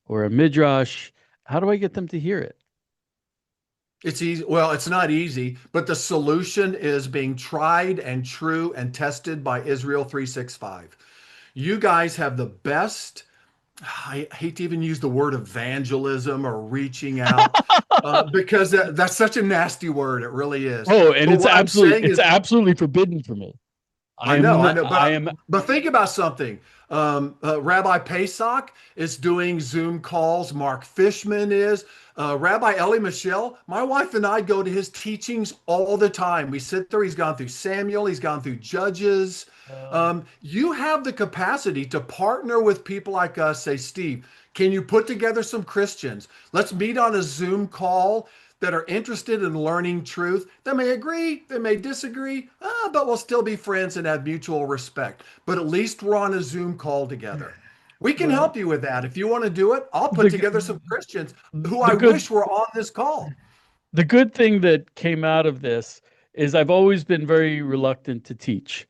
or a Midrash, how do I get them to hear it? It's easy. Well, it's not easy, but the solution is being tried and true and tested by Israel 365. You guys have the best. I hate to even use the word evangelism or reaching out, because that's such a nasty word. It really is. Oh, and But what I'm saying it's is, absolutely forbidden for me. I know, I am but think about something. Rabbi Pesach is doing Zoom calls. Mark Fishman is. Rabbi Eli Michelle, my wife and I go to his teachings all the time. We sit there. He's gone through Samuel. He's gone through Judges. You have the capacity to partner with people like us. Say, Steve, can you put together some Christians? Let's meet on a Zoom call that are interested in learning truth. They may agree, they may disagree, but we'll still be friends and have mutual respect. But at least we're on a Zoom call together. We can well help you with that. If you want to do it, I'll put the together some Christians who the I good wish were on this call. the good thing that came out of this is I've always been very reluctant to teach.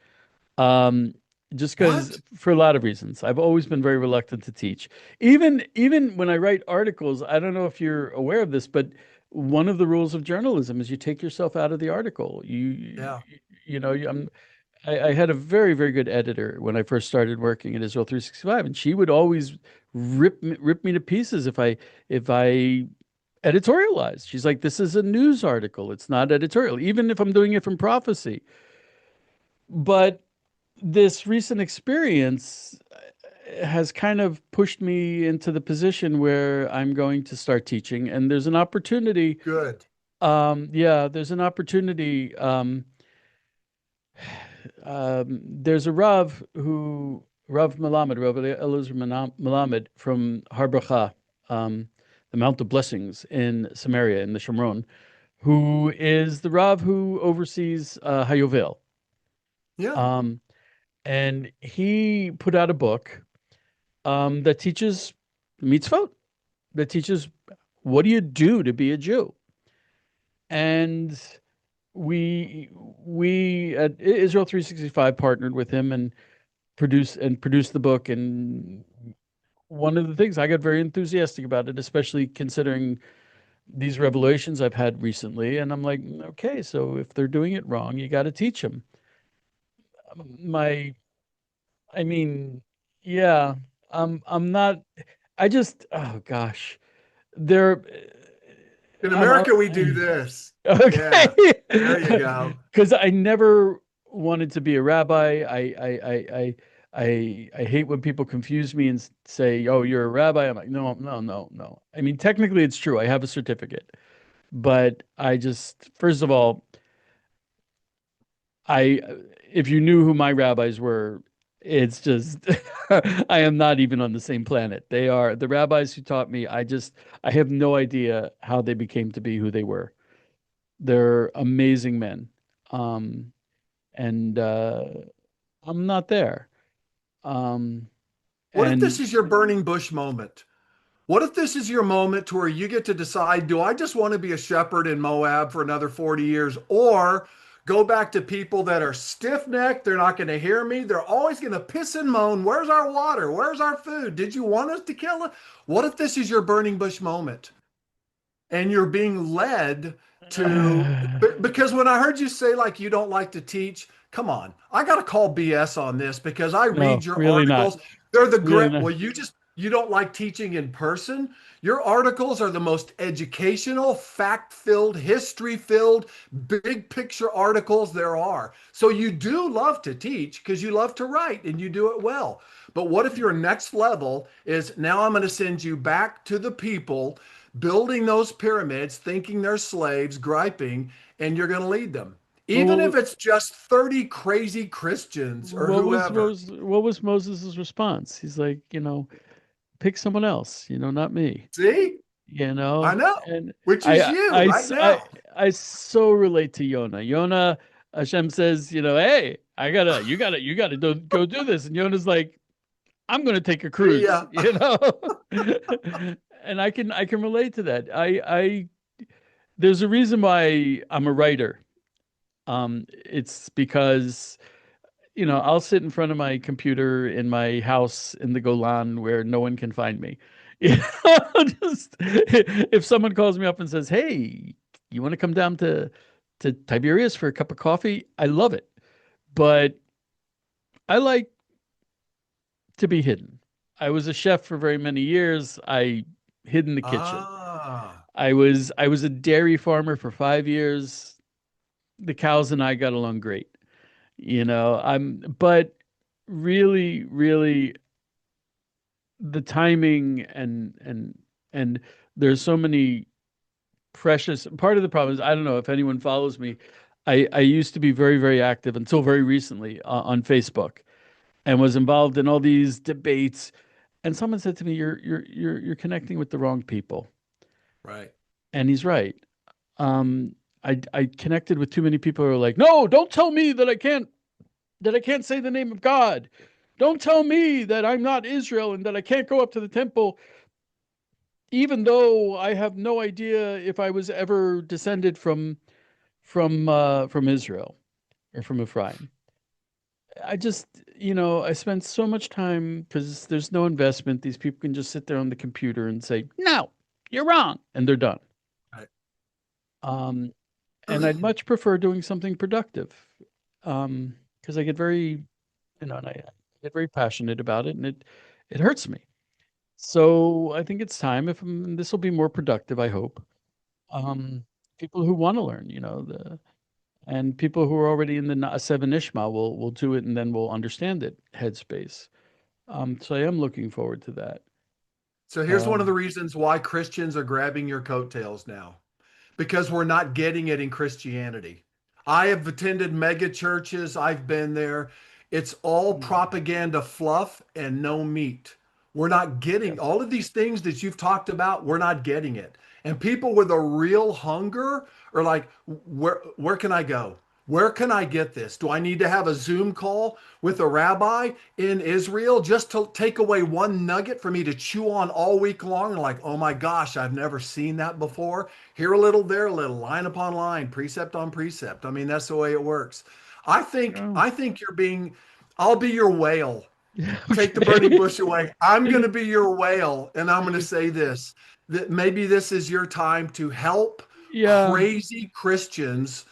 Um, just because What? for a lot of reasons, I've always been very reluctant to teach. Even when I write articles, I don't know if you're aware of this, but one of the rules of journalism is you take yourself out of the article. Yeah. You know, I had a very, very good editor when I first started working at Israel 365, and she would always rip me to pieces if I editorialized. She's like, "This is a news article. It's not editorial." Even if I'm doing it from prophecy. But this recent experience has kind of pushed me into the position where I'm going to start teaching, and there's an opportunity. Good. Yeah, there's an opportunity. There's a Rav Melamed, Rav Eliezer Melamed from Har Bracha, the Mount of Blessings in Samaria in the Shomron, who is the Rav who oversees Hayovel. Yeah. Um, and he put out a book that teaches mitzvot, that teaches what do you do to be a Jew. And we at Israel 365 partnered with him and produced the book. And one of the things I got very enthusiastic about it, especially considering these revelations I've had recently. And I'm like, okay, so if they're doing it wrong, you got to teach them. My, I mean, yeah, I'm not. I just, oh gosh, they're. In I'm America, we do this. okay, Yeah. There you go. because I never wanted to be a rabbi. I hate when people confuse me and say, "Oh, you're a rabbi." I'm like, no, no, no, no. I mean, technically, it's true. I have a certificate, but I just, first of all, I, if you knew who my rabbis were, it's just, I am not even on the same planet. They are the rabbis who taught me. I have no idea how they became to be who they were. They're amazing men. Um, and I'm not there. Um, What if this and is your burning bush moment? What if this is your moment to where you get to decide, do I just want to be a shepherd in Moab for another 40 years, or go back to people that are stiff-necked, they're not going to hear me, they're always going to piss and moan, where's our water? Where's our food? Did you want us to kill it? What if this is your burning bush moment? And you're being led to, because when I heard you say like you don't like to teach, come on, I got to call BS on this because I read no, your really not. articles. They're the Really great, not. well, you don't like teaching in person. Your articles are the most educational, fact-filled, history-filled, big picture articles there are. So you do love to teach because you love to write and you do it well. But what if your next level is now I'm going to send you back to the people building those pyramids, thinking they're slaves, griping, and you're going to lead them. Even if Well, it's just 30 crazy Christians or whoever. what was Moses' response? He's like, pick someone else, not me. See? You I know, know, and which is I, you I, right I, now. I so relate to Yonah. Yonah, Hashem says, hey, you gotta go do this. And Yonah's like, I'm gonna take a See cruise, ya. And I can relate to that. There's a reason why I'm a writer. It's because I'll sit in front of my computer in my house in the Golan where no one can find me. Just if someone calls me up and says, "Hey, you want to come down to Tiberias for a cup of coffee?" I love it, but I like to be hidden. I was a chef for very many years. I hid in the kitchen. Ah. I was a dairy farmer for 5 years. The cows and I got along great. But really, really the timing and there's so many precious part of the problem is I don't know if anyone follows me. I used to be very, very active until very recently on Facebook and was involved in all these debates. And someone said to me, "You're connecting with the wrong people," Right. and he's right. I connected with too many people who are like, "No, don't tell me that I can't say the name of God. Don't tell me that I'm not Israel and that I can't go up to the temple, even though I have no idea if I was ever descended from Israel or from Ephraim." I just, I spent so much time because there's no investment. These people can just sit there on the computer and say, "No, you're wrong," and they're done. Right. Um, and I'd much prefer doing something productive. Because I get very, and I get very passionate about it, and it hurts me. So I think it's time if this will be more productive, I hope. Um, People who want to learn, And people who are already in the seven Ishma will do it and then will understand it, headspace. So I am looking forward to that. So here's one of the Um, reasons why Christians are grabbing your coattails now, because we're not getting it in Christianity. I have attended mega churches, I've been there. It's all propaganda fluff and no meat. We're not getting yes. all of these things that you've talked about, we're not getting it. And people with a real hunger are like, where can I go? Where can I get this? Do I need to have a Zoom call with a rabbi in Israel just to take away one nugget for me to chew on all week long? And like, oh my gosh, I've never seen that before. Here a little, there a little, line upon line, precept on precept. I mean, that's the way it works. I think Oh, I think you're being, I'll be your whale. Take the burning okay. bush away. I'm going to be your whale. And I'm going to say this, that maybe this is your time to help Yeah, crazy Christians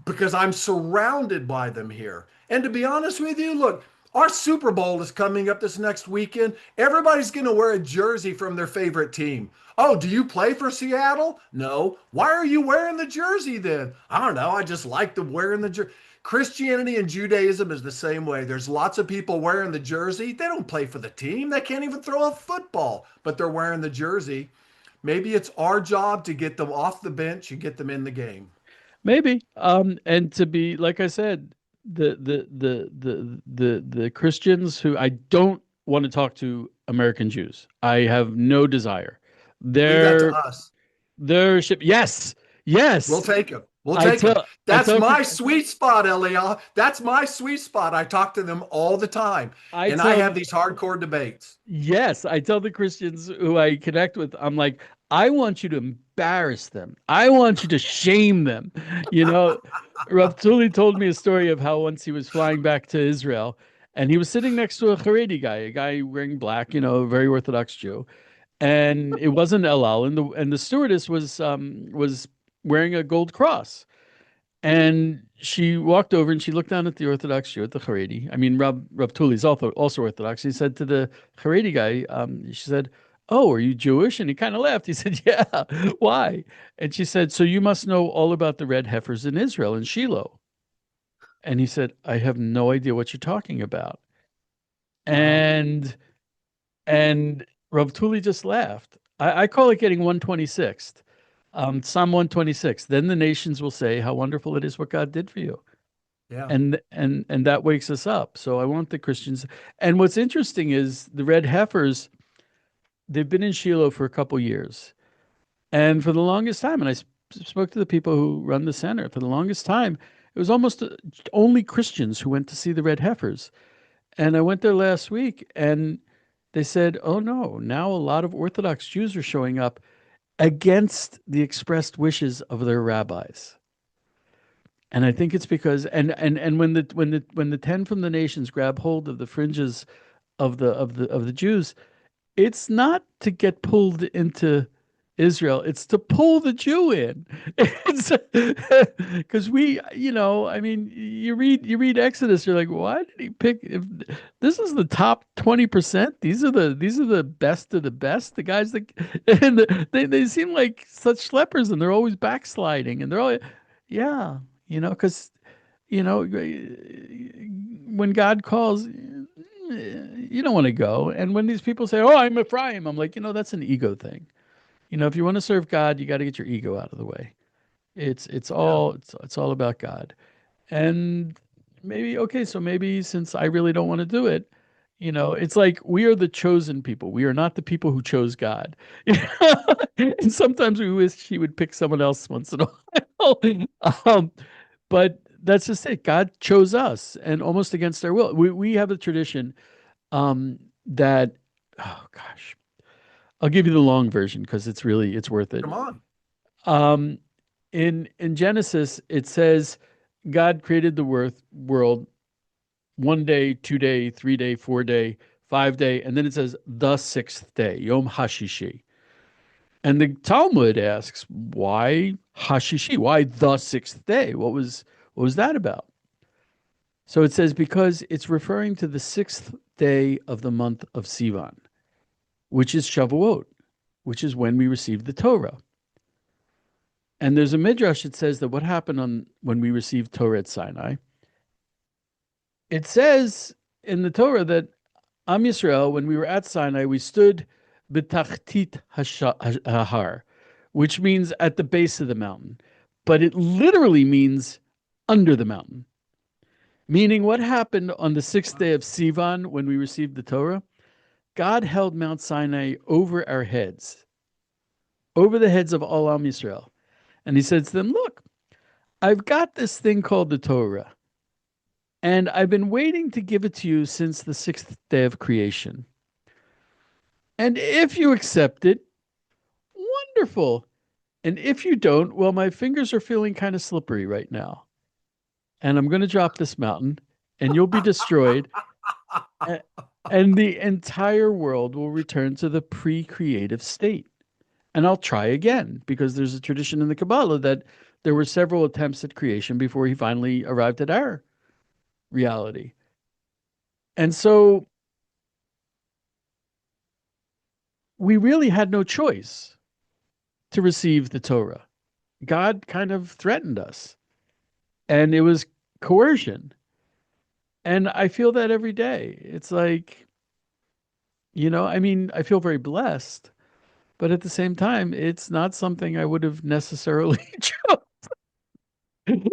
because I'm surrounded by them here. And to be honest with you, look, our Super Bowl is coming up this next weekend. Everybody's going to wear a jersey from their favorite team. Oh, do you play for Seattle? No. Why are you wearing the jersey then? I don't know. I just like the wearing the jersey. Christianity and Judaism is the same way. There's lots of people wearing the jersey. They don't play for the team. They can't even throw a football, but they're wearing the jersey. Maybe it's our job to get them off the bench and get them in the game. maybe. And to be like I said, the Christians who I don't want to talk to American Jews. I have no desire. Leave that to They're us. they're ship. Yes, We'll yes. take them. We'll I take them. tell I That's tell my Chris- sweet spot, Eliyahu. That's my sweet spot. I talk to them all the time, I and I have tell these hardcore debates. Yes, I tell the Christians who I connect with, I'm like, I want you to embarrass them. I want you to shame them. You know, Rav Tuli told me a story of how once he was flying back to Israel and he was sitting next to a Haredi guy, a guy wearing black, a very Orthodox Jew. And it wasn't El Al, and the stewardess was wearing a gold cross. And she walked over and she looked down at the Orthodox Jew, at the Haredi. I mean, Rav Tuli is also Orthodox. He said to the Haredi guy, she said, "Oh, are you Jewish?" And he kind of laughed. He said, "Yeah, why?" And she said, "So you must know all about the red heifers in Israel, in Shiloh." And he said, "I have no idea what you're talking about." Wow. And and Rav Tuli just laughed. I call it getting 126th. Psalm 126. Then the nations will say, "How wonderful it is what God did for you." Yeah. And that wakes us up. So I want the Christians. And what's interesting is the red heifers, they've been in Shiloh for a couple years. And for the longest time, and spoke to the people who run the center, for the longest time, it was almost only Christians who went to see the red heifers. And I went there last week and they said, "Oh no, now a lot of Orthodox Jews are showing up against the expressed wishes of their rabbis." And I think it's because and when the 10 from the nations grab hold of the fringes of the Jews, it's not to get pulled into Israel, it's to pull the Jew in. It's because I mean, you read Exodus, you're like, why did he pick if this is the top 20%? These are the best of the best, the guys that and they seem like such schleppers and they're always backsliding and they're all yeah, because when God calls, you don't want to go. And when these people say, "Oh, I'm Ephraim," I'm like, that's an ego thing. If you want to serve God, you got to get your ego out of the way. It's Yeah. all it's all about God. And maybe okay, so maybe since I really don't want to do it, it's like we are the chosen people. We are not the people who chose God. And sometimes we wish He would pick someone else once in a while. But that's just it. God chose us, and almost against our will. We have a tradition that, oh gosh, I'll give you the long version because it's worth it. Come on. Um, in Genesis, it says God created the world 1 day, 2 day, 3 day, 4 day, 5 day, and then it says the sixth day, Yom Hashishi. And the Talmud asks, why Hashishi? Why the sixth day? What was that about? So it says because it's referring to the sixth day of the month of Sivan, which is Shavuot, which is when we received the Torah. And there's a midrash that says that what happened on when we received Torah at Sinai. It says in the Torah that Am Yisrael, when we were at Sinai, we stood betachtit hahar, which means at the base of the mountain, but it literally means under the mountain. Meaning, what happened on the sixth day of Sivan when we received the Torah? God held Mount Sinai over our heads, over the heads of all Am Yisrael. And he said to them, look, I've got this thing called the Torah, and I've been waiting to give it to you since the sixth day of creation. And if you accept it, wonderful. And if you don't, well, my fingers are feeling kind of slippery right now. And I'm going to drop this mountain, and you'll be destroyed. And the entire world will return to the pre-creative state. And I'll try again, because there's a tradition in the Kabbalah that there were several attempts at creation before he finally arrived at our reality. And so we really had no choice to receive the Torah. God kind of threatened us, and it was coercion. And I feel that every day. It's like, I mean, I feel very blessed, but at the same time, it's not something I would have necessarily chosen,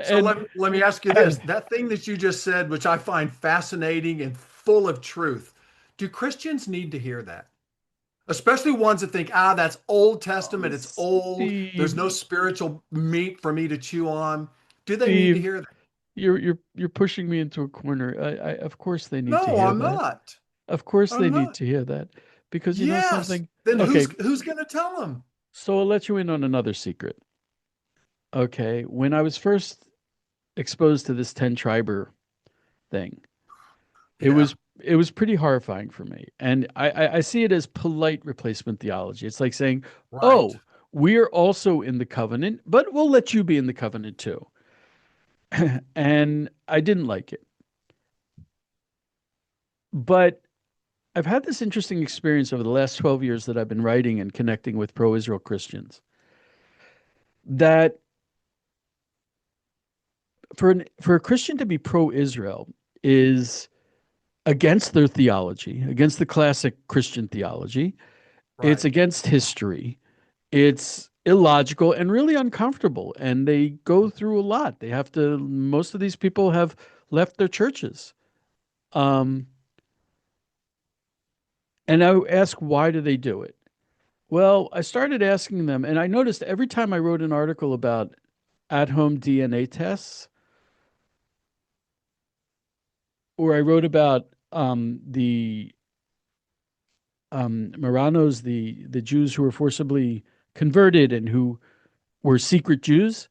So let me ask you this. and That thing that you just said, which I find fascinating and full of truth, do Christians need to hear that? Especially ones that think, that's Old Testament, it's old, there's Steve, no spiritual meat for me to chew on. Do they need to Steve, hear that? you're pushing me into a corner. Of course they need to No, hear I'm that. not. Of course they I'm need not. to hear that, because Yes. something. Then Okay, who's going to tell them? so I'll let you in on another secret. Okay, when I was first exposed to this 10 triber thing, it Yeah, was it was pretty horrifying for me. And I see it as polite replacement theology. It's like saying, right. oh, we're also in the covenant, but we'll let you be in the covenant too. And I didn't like it. But I've had this interesting experience over the last 12 years that I've been writing and connecting with pro Israel Christians that for a Christian to be pro Israel is against their theology, against the classic Christian theology. It's Right. against history. It's illogical and really uncomfortable. And they go through a lot. Most of these people have left their churches. Um, and I ask, why do they do it? Well, I started asking them, and I noticed every time I wrote an article about at home DNA tests, or I wrote about the Marranos, the Jews who were forcibly converted and who were secret Jews,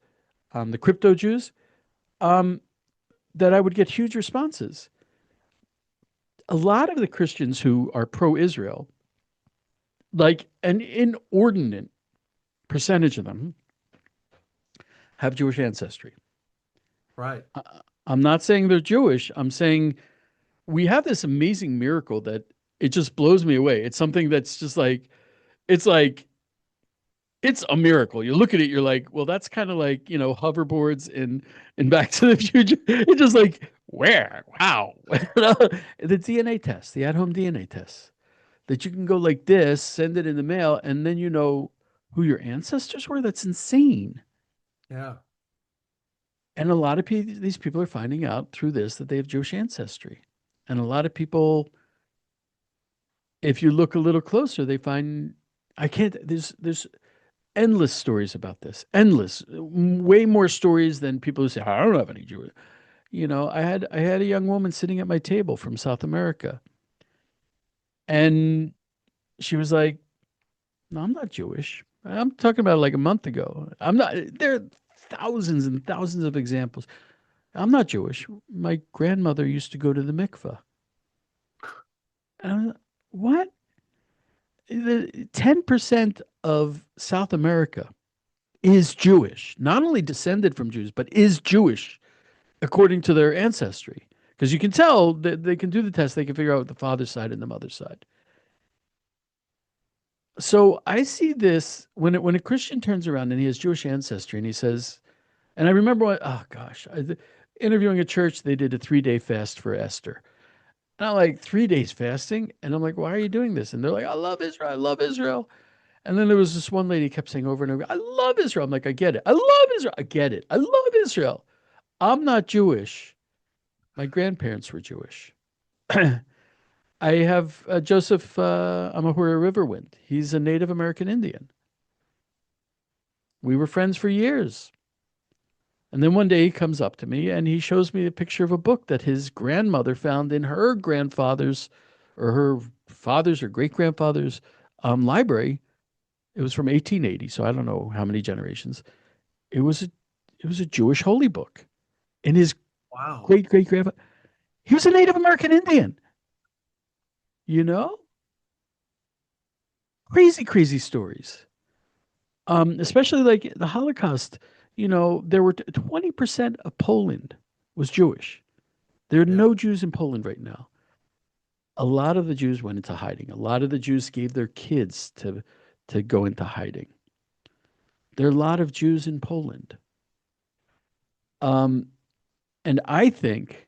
the crypto Jews, um, that I would get huge responses. A lot of the Christians who are pro-Israel, like an inordinate percentage of them, have Jewish ancestry. Right. I'm not saying they're Jewish. I'm saying we have this amazing miracle that it just blows me away. It's something that's just it's like it's a miracle. You look at it, you're like, well, that's kind of like, hoverboards in Back to the Future. It's just like, where? Wow. The DNA test, the at-home DNA test, that you can go like this, send it in the mail, and then you know who your ancestors were. That's insane. Yeah. And a lot of these people are finding out through this that they have Jewish ancestry. And a lot of people, if you look a little closer, they find I can't. There's endless stories about this. Endless, way more stories than people who say, I don't have any Jewish. I had a young woman sitting at my table from South America, and she was like, "No, I'm not Jewish. I'm talking about like a month ago. I'm not." There are thousands and thousands of examples. I'm not Jewish. My grandmother used to go to the mikveh. What? The 10% of South America is Jewish, not only descended from Jews, but is Jewish according to their ancestry. Because you can tell that they can do the test, they can figure out the father's side and the mother's side. So I see this when a Christian turns around and he has Jewish ancestry and he says, and I remember what, oh gosh, interviewing a church, they did a 3 day fast for Esther. And I'm like, 3 days fasting? And I'm like, why are you doing this? And they're like, I love Israel. I love Israel. And then there was this one lady kept saying over and over, I love Israel. I'm like, I get it. I love Israel. I get it. I love Israel. I'm not Jewish. My grandparents were Jewish. I have Joseph Amahura Riverwind. He's a Native American Indian. We were friends for years. And then one day he comes up to me and he shows me a picture of a book that his grandmother found in her grandfather's or her father's or great grandfather's library. It was from 1880, so I don't know how many generations. It was a it was a Jewish holy book. And his Wow. great great grandfather, he was a Native American Indian. You know, crazy crazy stories. Especially like the Holocaust. There were 20% of Poland was Jewish. There are Yeah. no Jews in Poland right now. A lot of the Jews went into hiding. A lot of the Jews gave their kids to go into hiding. There are a lot of Jews in Poland. Um, and I think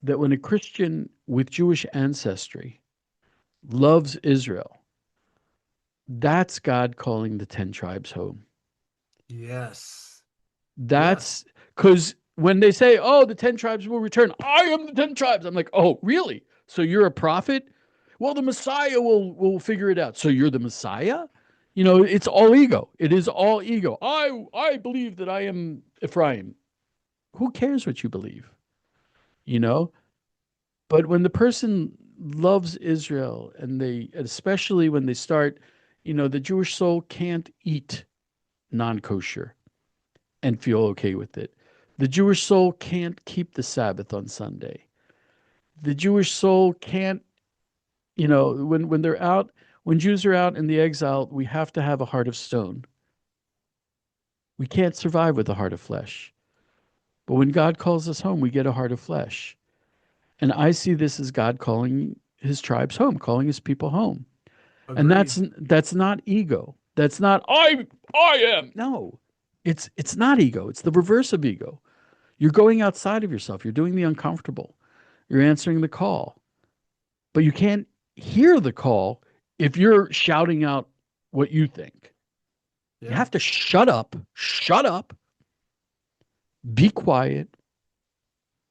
that when a Christian with Jewish ancestry loves Israel, that's God calling the 10 tribes home. Yes. Yes. That's because when they say, oh, the 10 tribes will return, I am the 10 tribes. I'm like, oh, really? So you're a prophet? Well, the Messiah will figure it out. So you're the Messiah? It's all ego. It is all ego. I believe that I am Ephraim. Who cares what you believe? You know? But when the person loves Israel and especially when they start, the Jewish soul can't eat non-kosher and feel okay with it. The Jewish soul can't keep the Sabbath on Sunday. The Jewish soul can't, when they're out, when Jews are out in the exile, we have to have a heart of stone. We can't survive with a heart of flesh. But when God calls us home, we get a heart of flesh. And I see this as God calling his tribes home, calling his people home. And Agreed. that's not ego. That's not I am. No. It's not ego. It's the reverse of ego. You're going outside of yourself. You're doing the uncomfortable. You're answering the call. But you can't hear the call if you're shouting out what you think. You Yeah. have to shut up, be quiet,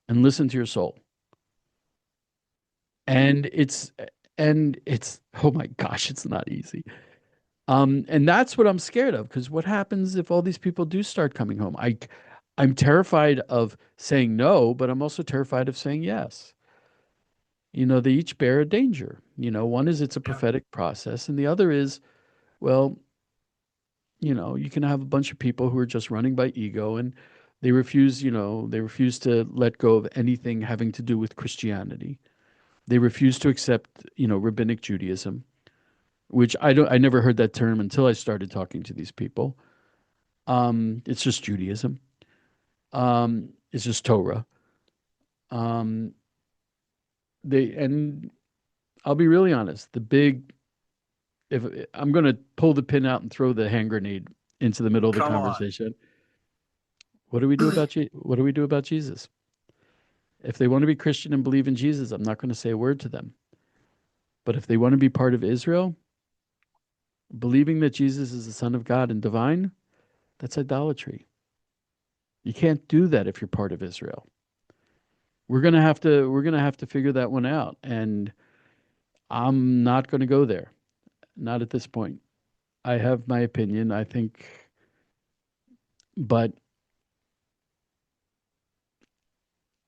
and listen to your soul. And it's oh my gosh, it's not easy. And that's what I'm scared of because what happens if all these people do start coming home? I'm terrified of saying no, but I'm also terrified of saying yes. They each bear a danger. One is it's a Yeah. prophetic process, and the other is, well, you can have a bunch of people who are just running by ego and they refuse to let go of anything having to do with Christianity. They refuse to accept, rabbinic Judaism, which I never heard that term until I started talking to these people. It's just Judaism. It's just Torah. Um, and I'll be really honest. If I'm going to pull the pin out and throw the hand grenade into the middle of the Come on. conversation, what do we do about what do we do about Jesus? If they want to be Christian and believe in Jesus, I'm not going to say a word to them. But if they want to be part of Israel, believing that Jesus is the Son of God and divine, that's idolatry. You can't do that if you're part of Israel. We're gonna have to figure that one out. And I'm not gonna go there. Not at this point. I have my opinion, I think, but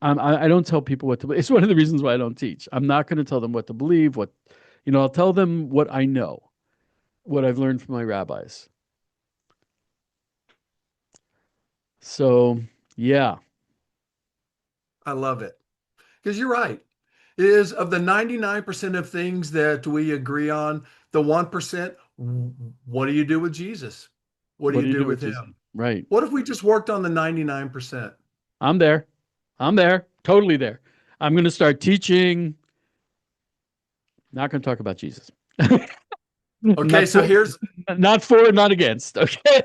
I don't tell people what to believe. It's one of the reasons why I don't teach. I'm not going to tell them what to believe. I'll tell them what I know, what I've learned from my rabbis. So, yeah. I love it. Because you're right. It is of the 99% of things that we agree on, the 1%, what do you do with Jesus? What do What you do you do do with with Jesus? him? Right. What if we just worked on the 99%? I'm there. I'm there. Totally there. I'm going to start teaching. Not going to talk about Jesus. Okay, Not so for, here's not for, not against. Okay.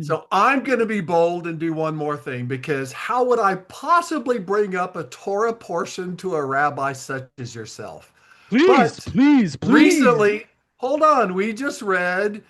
so I'm going to be bold and do one more thing because how would I possibly bring up a Torah portion to a rabbi such as yourself? Please, But please, please. recently, hold on, we just read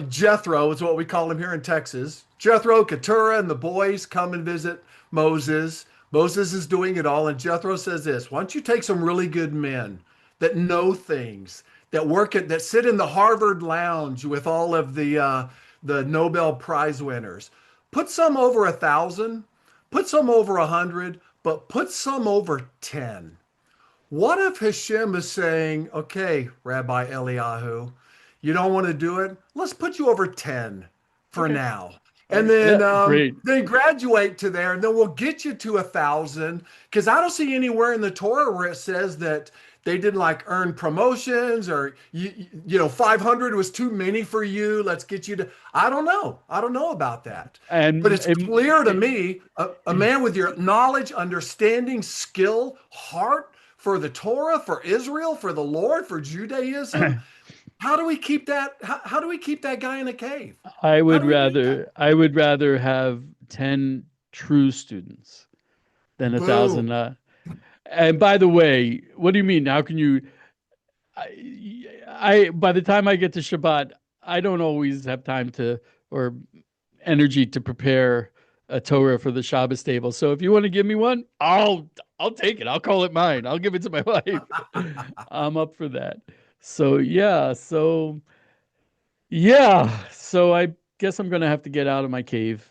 Jethro is what we call him here in Texas. Jethro, Keturah, and the boys come and visit Moses. Moses is doing it all, and Jethro says this: why don't you take some really good men that know things, that sit in the Harvard lounge with all of the Nobel Prize winners. Put some over 1,000, put some over 100, but put some over 10. What if Hashem is saying, okay, Rabbi Eliyahu, you don't want to do it? Let's put you over 10 for Okay. now. All And right. Yeah, great. then graduate to there, and then we'll get you to 1,000. Because I don't see anywhere in the Torah where it says that they didn't like earn promotions or 500 was too many for you. Let's get you to. I don't know. I don't know about that. But And, it's clear to me, a man with your knowledge, understanding, skill, heart for the Torah, for Israel, for the Lord, for Judaism. How do we keep that? How do we keep that guy in a cave? How do we do that? I would rather have 10 true students than 1,000. Boom. And by the way, what do you mean? How can you? By the time I get to Shabbat, I don't always have time to or energy to prepare a Torah for the Shabbos table. So if you want to give me one, I'll take it. I'll call it mine. I'll give it to my wife. I'm up for that. So so I guess I'm gonna have to get out of my cave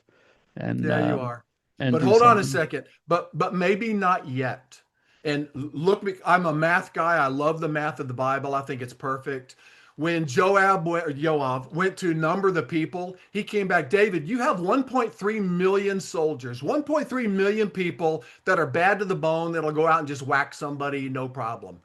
and Yeah, you are. But do hold on a something. second. But maybe not yet. And look, I'm a math guy. I love the math of the Bible. I think it's perfect. When Joab went to number the people, he came back. David, you have 1.3 million soldiers, 1.3 million people that are bad to the bone that'll go out and just whack somebody, no problem.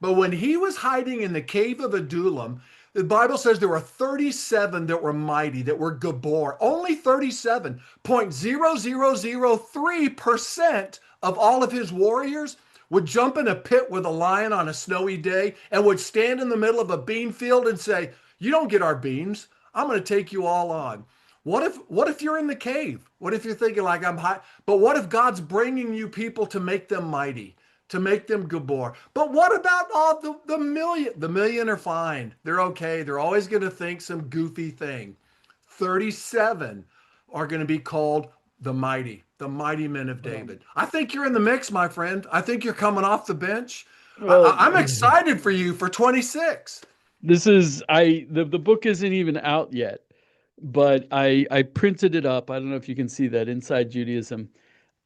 But when he was hiding in the cave of Adullam, the Bible says there were 37 that were mighty, that were Gabor. Only 37.0003% of all of his warriors would jump in a pit with a lion on a snowy day and would stand in the middle of a bean field and say, "You don't get our beans. I'm going to take you all on." What if you're in the cave? What if you're thinking like I'm high? But what if God's bringing you people to make them mighty, to make them Gabor? But what about all the million? The million are fine. They're okay. They're always going to think some goofy thing. 37 are going to be called the mighty men of Um, David. I think you're in the mix, my friend. I think you're coming off the bench. well, I'm excited for you for 26. this is I the book isn't even out yet, but I printed it up. I don't know if you can see that inside Judaism.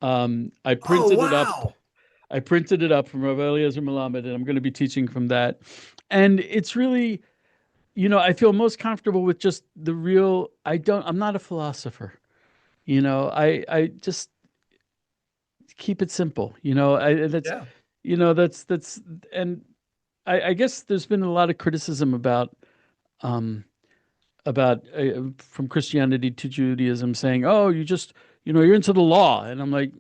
I Oh, printed it up. wow. I printed it up from Rav Eliezer Melamed, and I'm going to be teaching from that. And it's really, I feel most comfortable with just the real. I'm not a philosopher. I just keep it simple. Yeah. That's, and I guess there's been a lot of criticism um, from Christianity to Judaism saying, oh, you're into the law. And I'm like,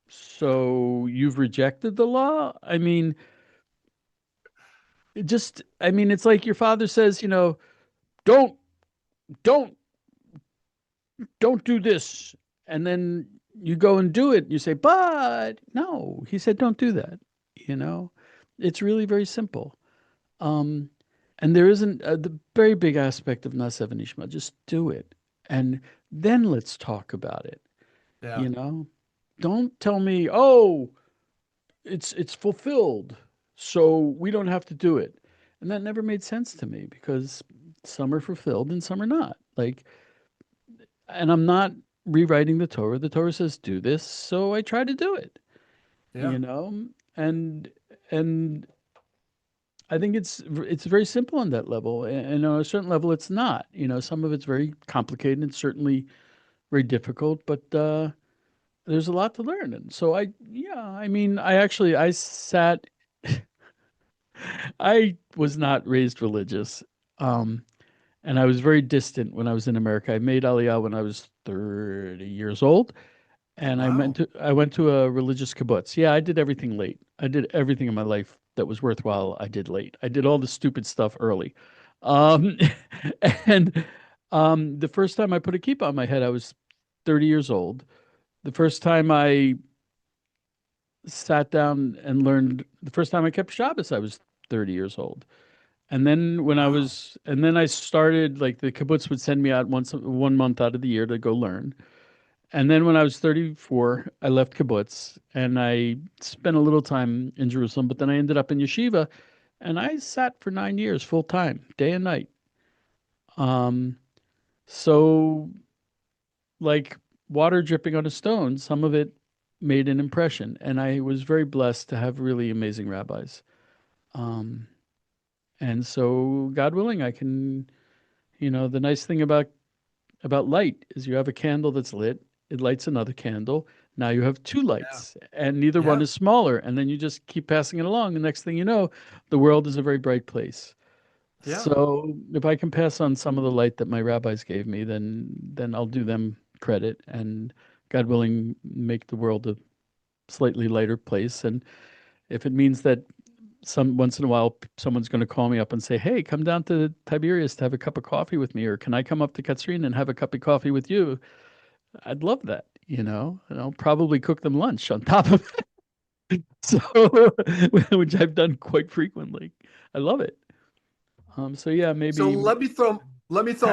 so you've rejected the law? I mean, it's like your father says, don't, don't, don't do this. And then you go and do it. And you say, but no, he said, don't do that. You know, it's really very simple. Um, and there isn't the very big aspect of Nasev and Ishma. Just do it. And then let's talk about it. Yeah. You know, don't tell me, oh, it's fulfilled, so we don't have to do it. And that never made sense to me because some are fulfilled and some are not. Like, and I'm not rewriting the Torah. The Torah says do this, so I try to do it. Yeah. You know, and and I think it's very simple on that level, and on a certain level, it's not. Some of it's very complicated and certainly very difficult, but there's a lot to learn. And so I mean, I sat. I was not raised religious, um, and I was very distant when I was in America. I made Aliyah when I was 30 years old, and Wow. I went to a religious kibbutz. Yeah, I did everything late. I did everything in my life that was worthwhile I did late. I did all the stupid stuff early. Um, and the first time I put a kippah on my head, I was 30 years old. The first time I sat down and learned, the first time I kept Shabbos, I was 30 years old. And then Wow. and then I started, like, the kibbutz would send me out once, 1 month out of the year to go learn. And then when I was 34, I left kibbutz and I spent a little time in Jerusalem, but then I ended up in yeshiva and I sat for 9 years full time, day and night. Um, so, like water dripping on a stone, some of it made an impression. And I was very blessed to have really amazing rabbis. Um, and so, God willing, I can, the nice thing about light is you have a candle that's lit, it lights another candle. Now you have two Yeah. lights, and neither one Yeah. is smaller. And then you just keep passing it along. The next thing you know, the world is a very bright place. Yeah. So if I can pass on some of the light that my rabbis gave me, then I'll do them credit, and God willing, make the world a slightly lighter place. And if it means that some once in a while someone's going to call me up and say, "Hey, come down to Tiberias to have a cup of coffee with me," or "Can I come up to Katrina and have a cup of coffee with you?" I'd love that, and I'll probably cook them lunch on top of it. So, which I've done quite frequently. I love it. So yeah, So maybe. let me throw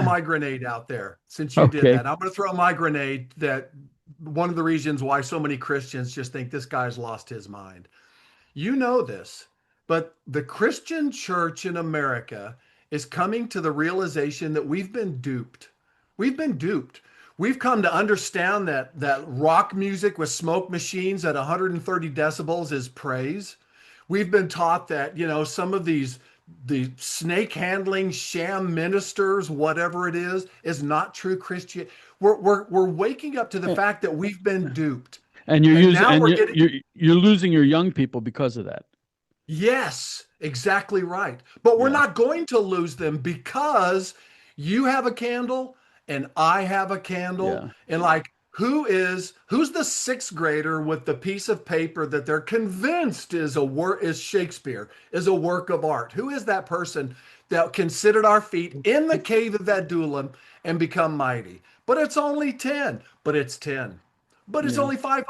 my grenade out there since you did Okay. that. I'm going to throw my grenade that one of the reasons why so many Christians just think this guy's lost his mind. You know this, but the Christian church in America is coming to the realization that we've been duped. We've been duped. We've come to understand that rock music with smoke machines at 130 decibels is praise. We've been taught that, some of the snake handling sham ministers, whatever it is not true Christian. We're waking up to the fact that we've been duped. And you're And using now and we're getting you're losing your young people because of that. Yes, exactly right. But we're Yeah. not going to lose them because you have a candle and I have a candle. Yeah. And like, who's the sixth grader with the piece of paper that they're convinced is Shakespeare, is a work of art? Who is that person that can sit at our feet in the cave of Adullam and become mighty? But it's only 10. But it's 10. But it's Yeah. only five.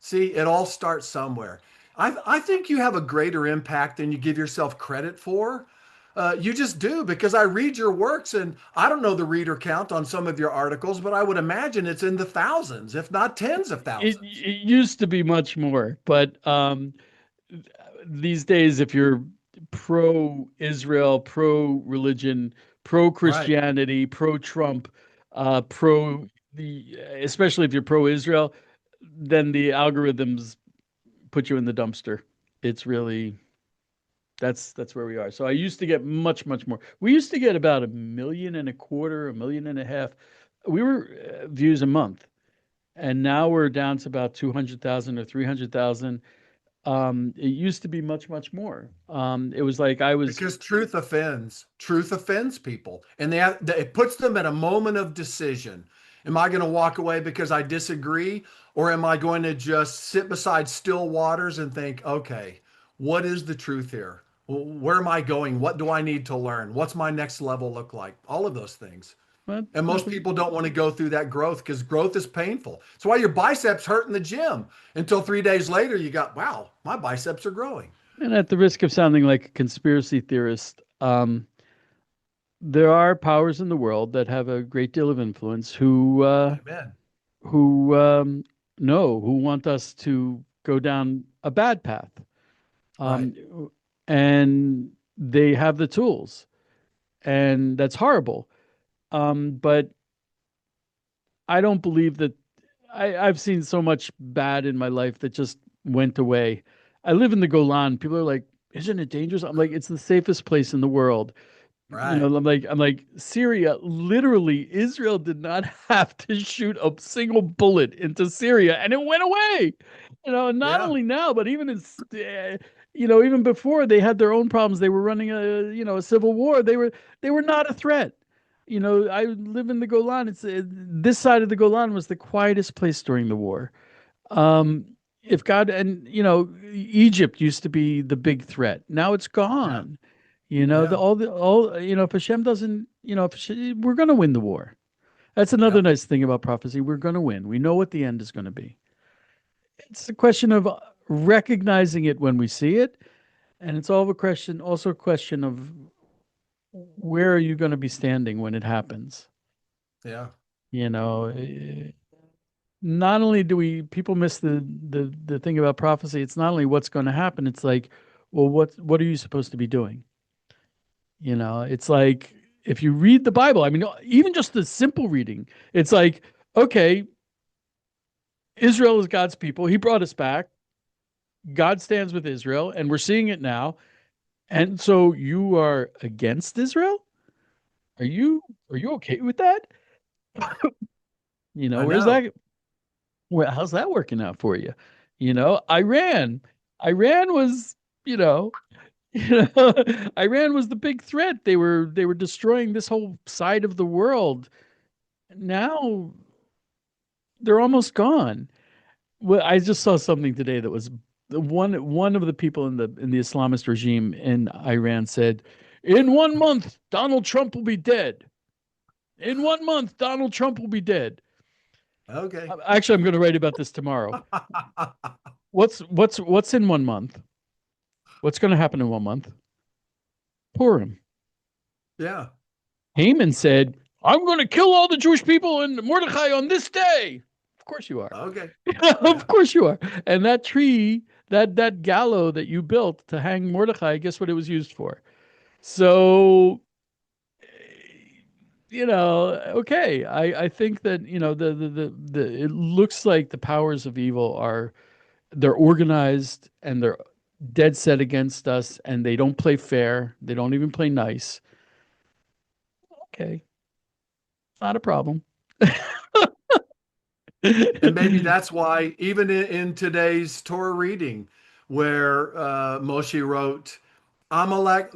See, it all starts somewhere. I think you have a greater impact than you give yourself credit for. You just do because I read your works and I don't know the reader count on some of your articles, but I would imagine it's in the thousands, if not tens of thousands. It used to be much more, but these days, if you're pro Israel, pro religion, pro Right. Christianity, pro Trump, pro the especially if you're pro Israel, then the algorithms put you in the dumpster. It's really that's where we are. So I used to get much more. We used to get about 1.25 million, 1.5 million. We were views a month, and now we're down to about 200,000 or 300,000. It used to be much more. It was like I was. Because truth offends. Truth offends people. And it puts them at a moment of decision. Am I going to walk away because I disagree? Or am I going to just sit beside still waters and think, okay, what is the truth here? Where am I going? What do I need to learn? What's my next level look like? All of those things. Well, And most people don't want to go through that growth because growth is painful. That's why your biceps hurt in the gym until 3 days later you got, wow, my biceps are growing. and at the risk of sounding like a conspiracy theorist, there are powers in the world that have a great deal of influence Amen. who know who want us to go down a bad path, Right. um, and they have the tools, and that's horrible. But I don't believe that. I've seen so much bad in my life that just went away. I live in the Golan. People are like, "Isn't it dangerous?" I'm like, "It's the safest place in the world." Right. I'm like Syria. Literally, Israel did not have to shoot a single bullet into Syria, and it went away. Not Yeah. only now, but even even before they had their own problems. They were running a civil war. They were not a threat. I live in the Golan. This side of the Golan was the quietest place during the war. Um, if God, and Egypt used to be the big threat. Now it's Yeah. gone. Yeah. If Hashem doesn't, we're going to win the war. That's another Yep. nice thing about prophecy. We're going to win. We know what the end is going to be. It's a question of recognizing it when we see it, and it's all a question, also a question of where are you going to be standing when it happens. Yeah. You know, not only do we people miss the thing about prophecy, it's not only what's going to happen, it's like, well, what are you supposed to be doing? It's like if you read the Bible, I mean, even just the simple reading, it's like, okay, Israel is God's people. He brought us back. God stands with Israel, and we're seeing it now. And so you are against Israel? Are you are you okay with that? I Where's know. that? Well, how's that working out for you? Iran. Iran was, you know, Iran was the big threat. They were destroying this whole side of the world. Now they're almost gone. Well, I just saw something today that was one of the people in the Islamist regime in Iran said, "In 1 month, Donald Trump will be dead. In 1 month, Donald Trump will be dead." Okay. Actually, I'm going to write about this tomorrow. What's in 1 month? What's going to happen in 1 month? Purim. Yeah. Haman said, "I'm going to kill all the Jewish people in Mordechai on this day." Of course you are. Okay. Of Yeah. course you are. And that tree, that gallows that you built to hang Mordecai, guess what it was used for? So, okay. I think that, it looks like the powers of evil they're organized and they're dead set against us and they don't play fair. They don't even play nice. Okay. Not a problem. And maybe that's why, even in today's Torah reading, where Moshe wrote, Amalek,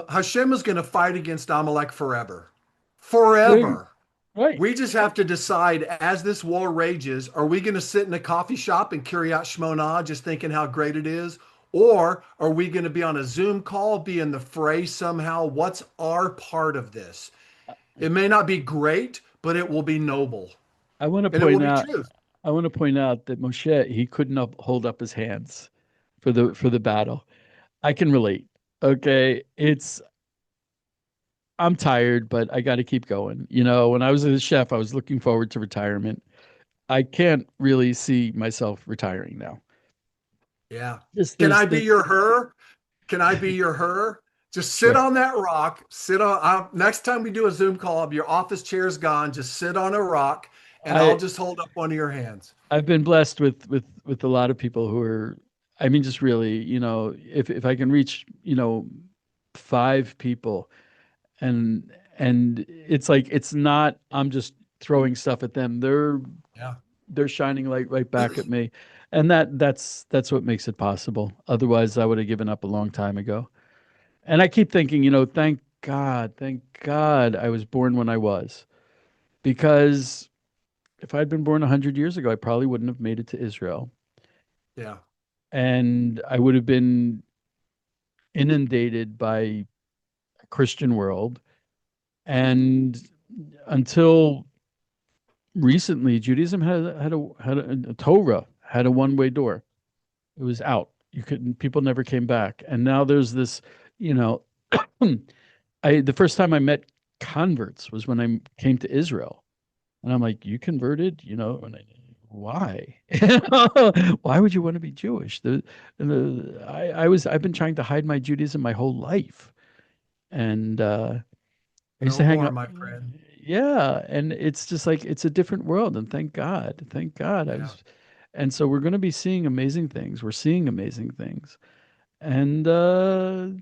Hashem is going to fight against Amalek forever. Right. Forever. Right. We just have to decide as this war rages, are we going to sit in a coffee shop and carry out Shmonah just thinking how great it is? Or are we going to be on a Zoom call, be in the fray somehow? What's our part of this? It may not be great, but it will be noble I want to and it will point be out truth. I want to point out that Moshe, he couldn't hold up his hands for the battle. I can relate. Okay, I'm tired, but I got to keep going. When I was a chef, I was looking forward to retirement. I can't really see myself retiring now. Yeah. Just Can there's I be the your her? Can I be your her? Just sit Sure. on that rock. Sit on. Next time we do a Zoom call, your office chair is gone. Just sit on a rock, and I'll I just hold up one of your hands. I've been blessed with a lot of people who are, I mean, just really, if I can reach, 5 people, and it's like it's not I'm just throwing stuff at them. Yeah. They're shining light right back at me. And that's what makes it possible. Otherwise I would have given up a long time ago. And I keep thinking, thank God I was born when I was. Because if I'd been born 100 years ago, I probably wouldn't have made it to Israel. Yeah. And I would have been inundated by a Christian world. And until recently, Judaism had a Torah had a one-way door. It was out. You couldn't. People never came back. And now there's this. You know, I the first time I met converts was when I came to Israel, and I'm like, "You converted?" Why? Why would you want to be Jewish? I've been trying to hide my Judaism my whole life, and I used No to hang more, out. my friend. Yeah, and it's just like it's a different world, and thank God. Yeah. And so we're going to be seeing amazing things. We're seeing amazing things, and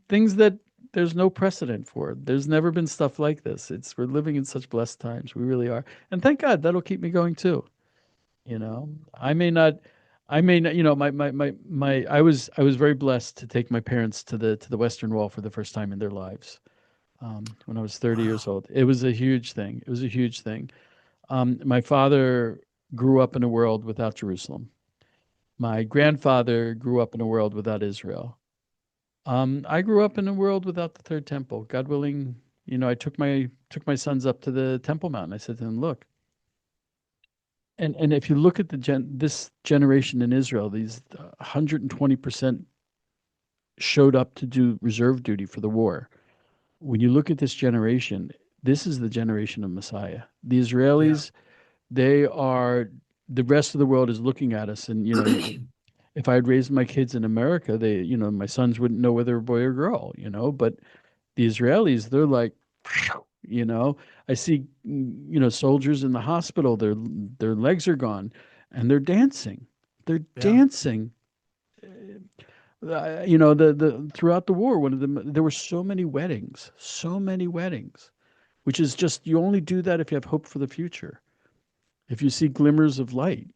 things that there's no precedent for. There's never been stuff like this. We're living in such blessed times. We really are, and thank God that'll keep me going too. I may not. I may not, I was very blessed to take my parents to the Western Wall for the first time in their lives when I was 30 years Wow. old. It was a huge thing. It was a huge thing. My father grew up in a world without Jerusalem. My grandfather grew up in a world without Israel. I grew up in a world without the third temple. God willing, I took my sons up to the Temple Mount. I said to them, look, and if you look at this generation in Israel, these 120% showed up to do reserve duty for the war. When you look at this generation, this is the generation of Messiah. The Yeah. Israelis, they are the rest of the world is looking at us, and if I had raised my kids in America, my sons wouldn't know whether a boy or girl, but the Israelis, they're like, you know, I see, soldiers in the hospital, their legs are gone and they're dancing. They're Yeah. dancing. The throughout the war, one of them, there were so many weddings, which is just, you only do that if you have hope for the future, if you see glimmers of light.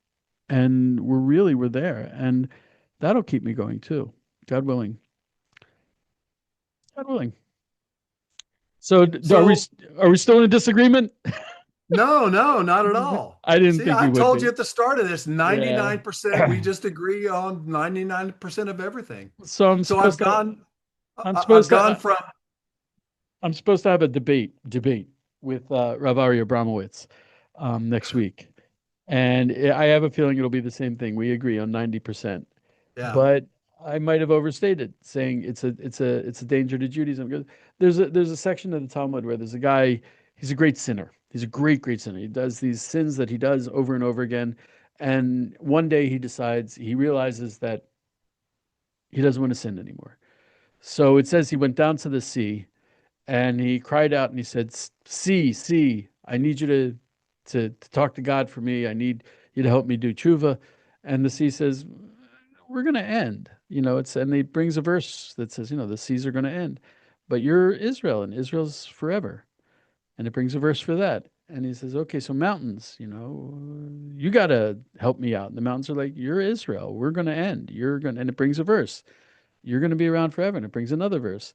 And we're there. And that'll keep me going too. God willing. God willing. So So are we still in disagreement? no, no, not at all. I didn't See, think I we would told you be. at the start of this, Yeah. 99%, we just agree on 99% of everything. So So I've gone, I'm I've supposed gone to from, I'm supposed to have a debate with Rav Ari Abramowitz next week, and I have a feeling it'll be the same thing. We agree on 90%, yeah, but I might have overstated, saying it's a danger to Judaism. Because there's a section of the Talmud where there's a guy. He's a great sinner. He's a great sinner. He does these sins that he does over and over again, and one day he realizes that he doesn't want to sin anymore. So it says he went down to the sea and he cried out and he said, sea, I need you to talk to God for me. I need you to help me do tshuva." And the sea says, "We're going to end." And he brings a verse that says, the seas are going to end, but you're Israel and Israel's forever. And it brings a verse for that. And he says, "Okay, so mountains, you got to help me out." And the mountains are like, "You're Israel. We're going to end. And it brings a verse. You're going to be around forever. And it brings another verse.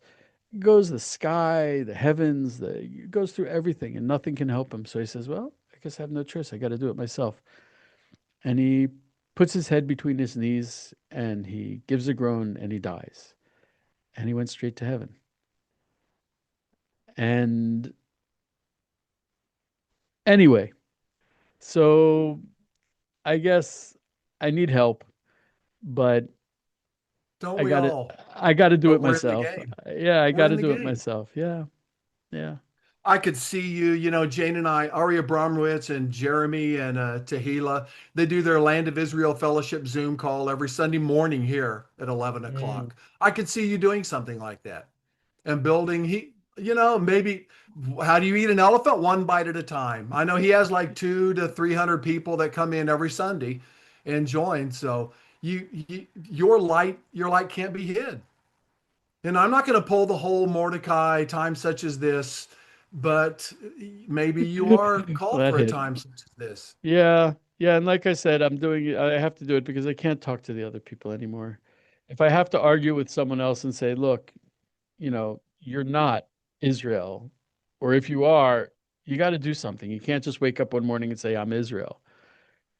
It goes the sky, the heavens, it goes through everything, and nothing can help him. So he says, "Well, I guess I have no choice. I got to do it myself." And he puts his head between his knees and he gives a groan and he dies. And he went straight to heaven. And anyway, so I guess I need help, but don't I we got to all? I got to do But it we're in the myself. game. Yeah, I We're got in to the do it game. myself. Yeah. Yeah. I could see you, Jane and I, Ari Abramowitz and Jeremy and Tehila, they do their Land of Israel Fellowship Zoom call every Sunday morning here at 11 Mm. o'clock. I could see you doing something like that and building, maybe how do you eat an elephant? One bite at a time. I know he has like 200 to 300 people that come in every Sunday and join. So your light can't be hid. And I'm not going to pull the whole Mordecai time such as this, but maybe you are called That for a hit. time such as this. Yeah, yeah, and like I said, I'm doing it. I have to do it because I can't talk to the other people anymore. If I have to argue with someone else and say, "Look, you're not Israel," or if you are, you got to do something. You can't just wake up one morning and say, "I'm Israel."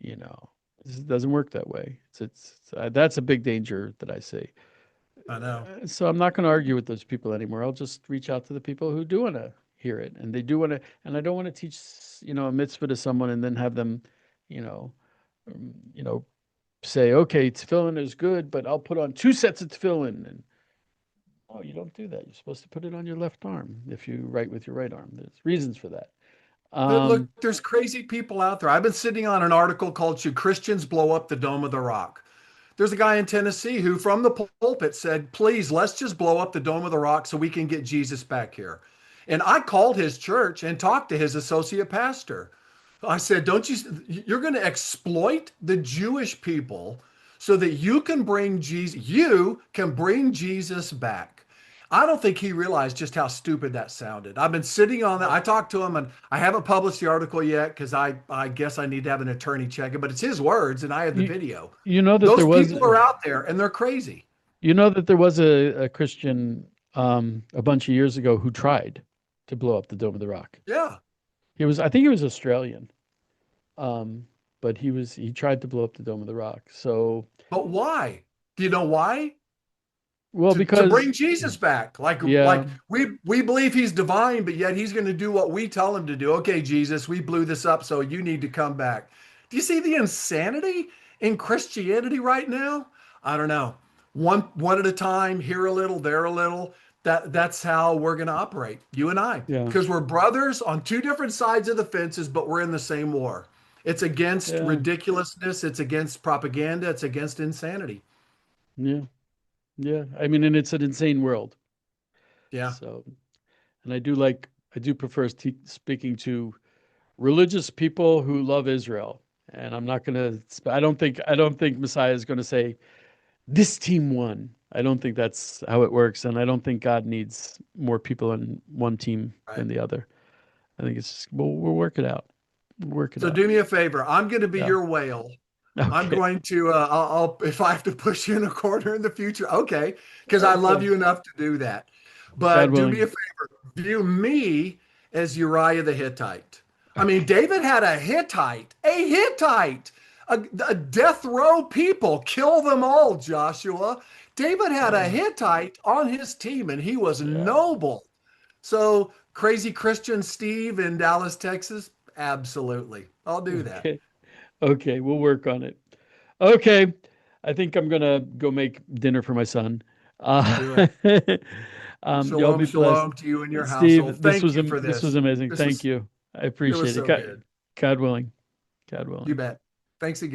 You know, it doesn't work that way. That's a big danger that I see. I know. So I'm not going to argue with those people anymore. I'll just reach out to the people who do want to hear it, and they do want to. And I don't want to teach, a mitzvah to someone and then have them, you know, um, you know, say, "Okay, tefillin is good, but I'll put on two sets of tefillin." And no, you don't do that. You're supposed to put it on your left arm if you write with your right arm. There's reasons for that. But look, Um, there's crazy people out there. I've been sitting on an article called "Should Christians Blow Up the Dome of the Rock?" There's a guy in Tennessee who, from the pulpit, said, "Please, let's just blow up the Dome of the Rock so we can get Jesus back here." And I called his church and talked to his associate pastor. I said, "Don't you're going to exploit the Jewish people so that you can bring Jesus back." I don't think he realized just how stupid that sounded. I've been sitting on that. I talked to him and I haven't published the article yet because I guess I need to have an attorney check it, but it's his words and I have the you, video. you know that Those there was, people are out there and they're crazy. a Christian a bunch of years ago who tried to blow up the Dome of the Rock. Yeah. I think he was Australian. Um, but he tried to blow up the Dome of the Rock. So, But why? Do you know why? well, To because bring Jesus back. yeah, Like we believe he's divine, but yet he's going to do what we tell him to do. Okay, Jesus, we blew this up, so you need to come back. Do you see the insanity in Christianity right now? I don't know. One at a time, here a little, there a little. That's how we're going to operate, you and I, yeah, because we're brothers on two different sides of the fences, but we're in the same war. It's against yeah, ridiculousness, it's against propaganda, it's against insanity. yeah, yeah. I mean, and it's an insane world. Yeah. So, and I do prefer speaking to religious people who love Israel. And I'm not going to, I don't think Messiah is going to say, this team won. I don't think that's how it works. And I don't think God needs more people on one team Right. than the other. I think it's just, we'll work it out. We'll work it So out. do me a favor. I'm going to be Yeah. your whale. I'm Okay. going to, if I have to push you in a corner in the future, okay, because I love Okay. you enough to do that. God But do me a willing. favor. View me as Uriah the Hittite. I mean, David had a Hittite, a death row people. Kill them all, Joshua. David had a Yeah. Hittite on his team, and he was Yeah. noble. So, crazy Christian Steve in Dallas, Texas, absolutely. I'll do that. Okay. Okay. We'll work on it. Okay. I think I'm gonna go make dinner for my son. Do it. Y'all Shalom, be blessed. shalom to you and your household. Steve, Thank you for this was this. amazing. This Thank was you. I it was appreciate it. so good. God willing. God You willing. bet. Thanks again.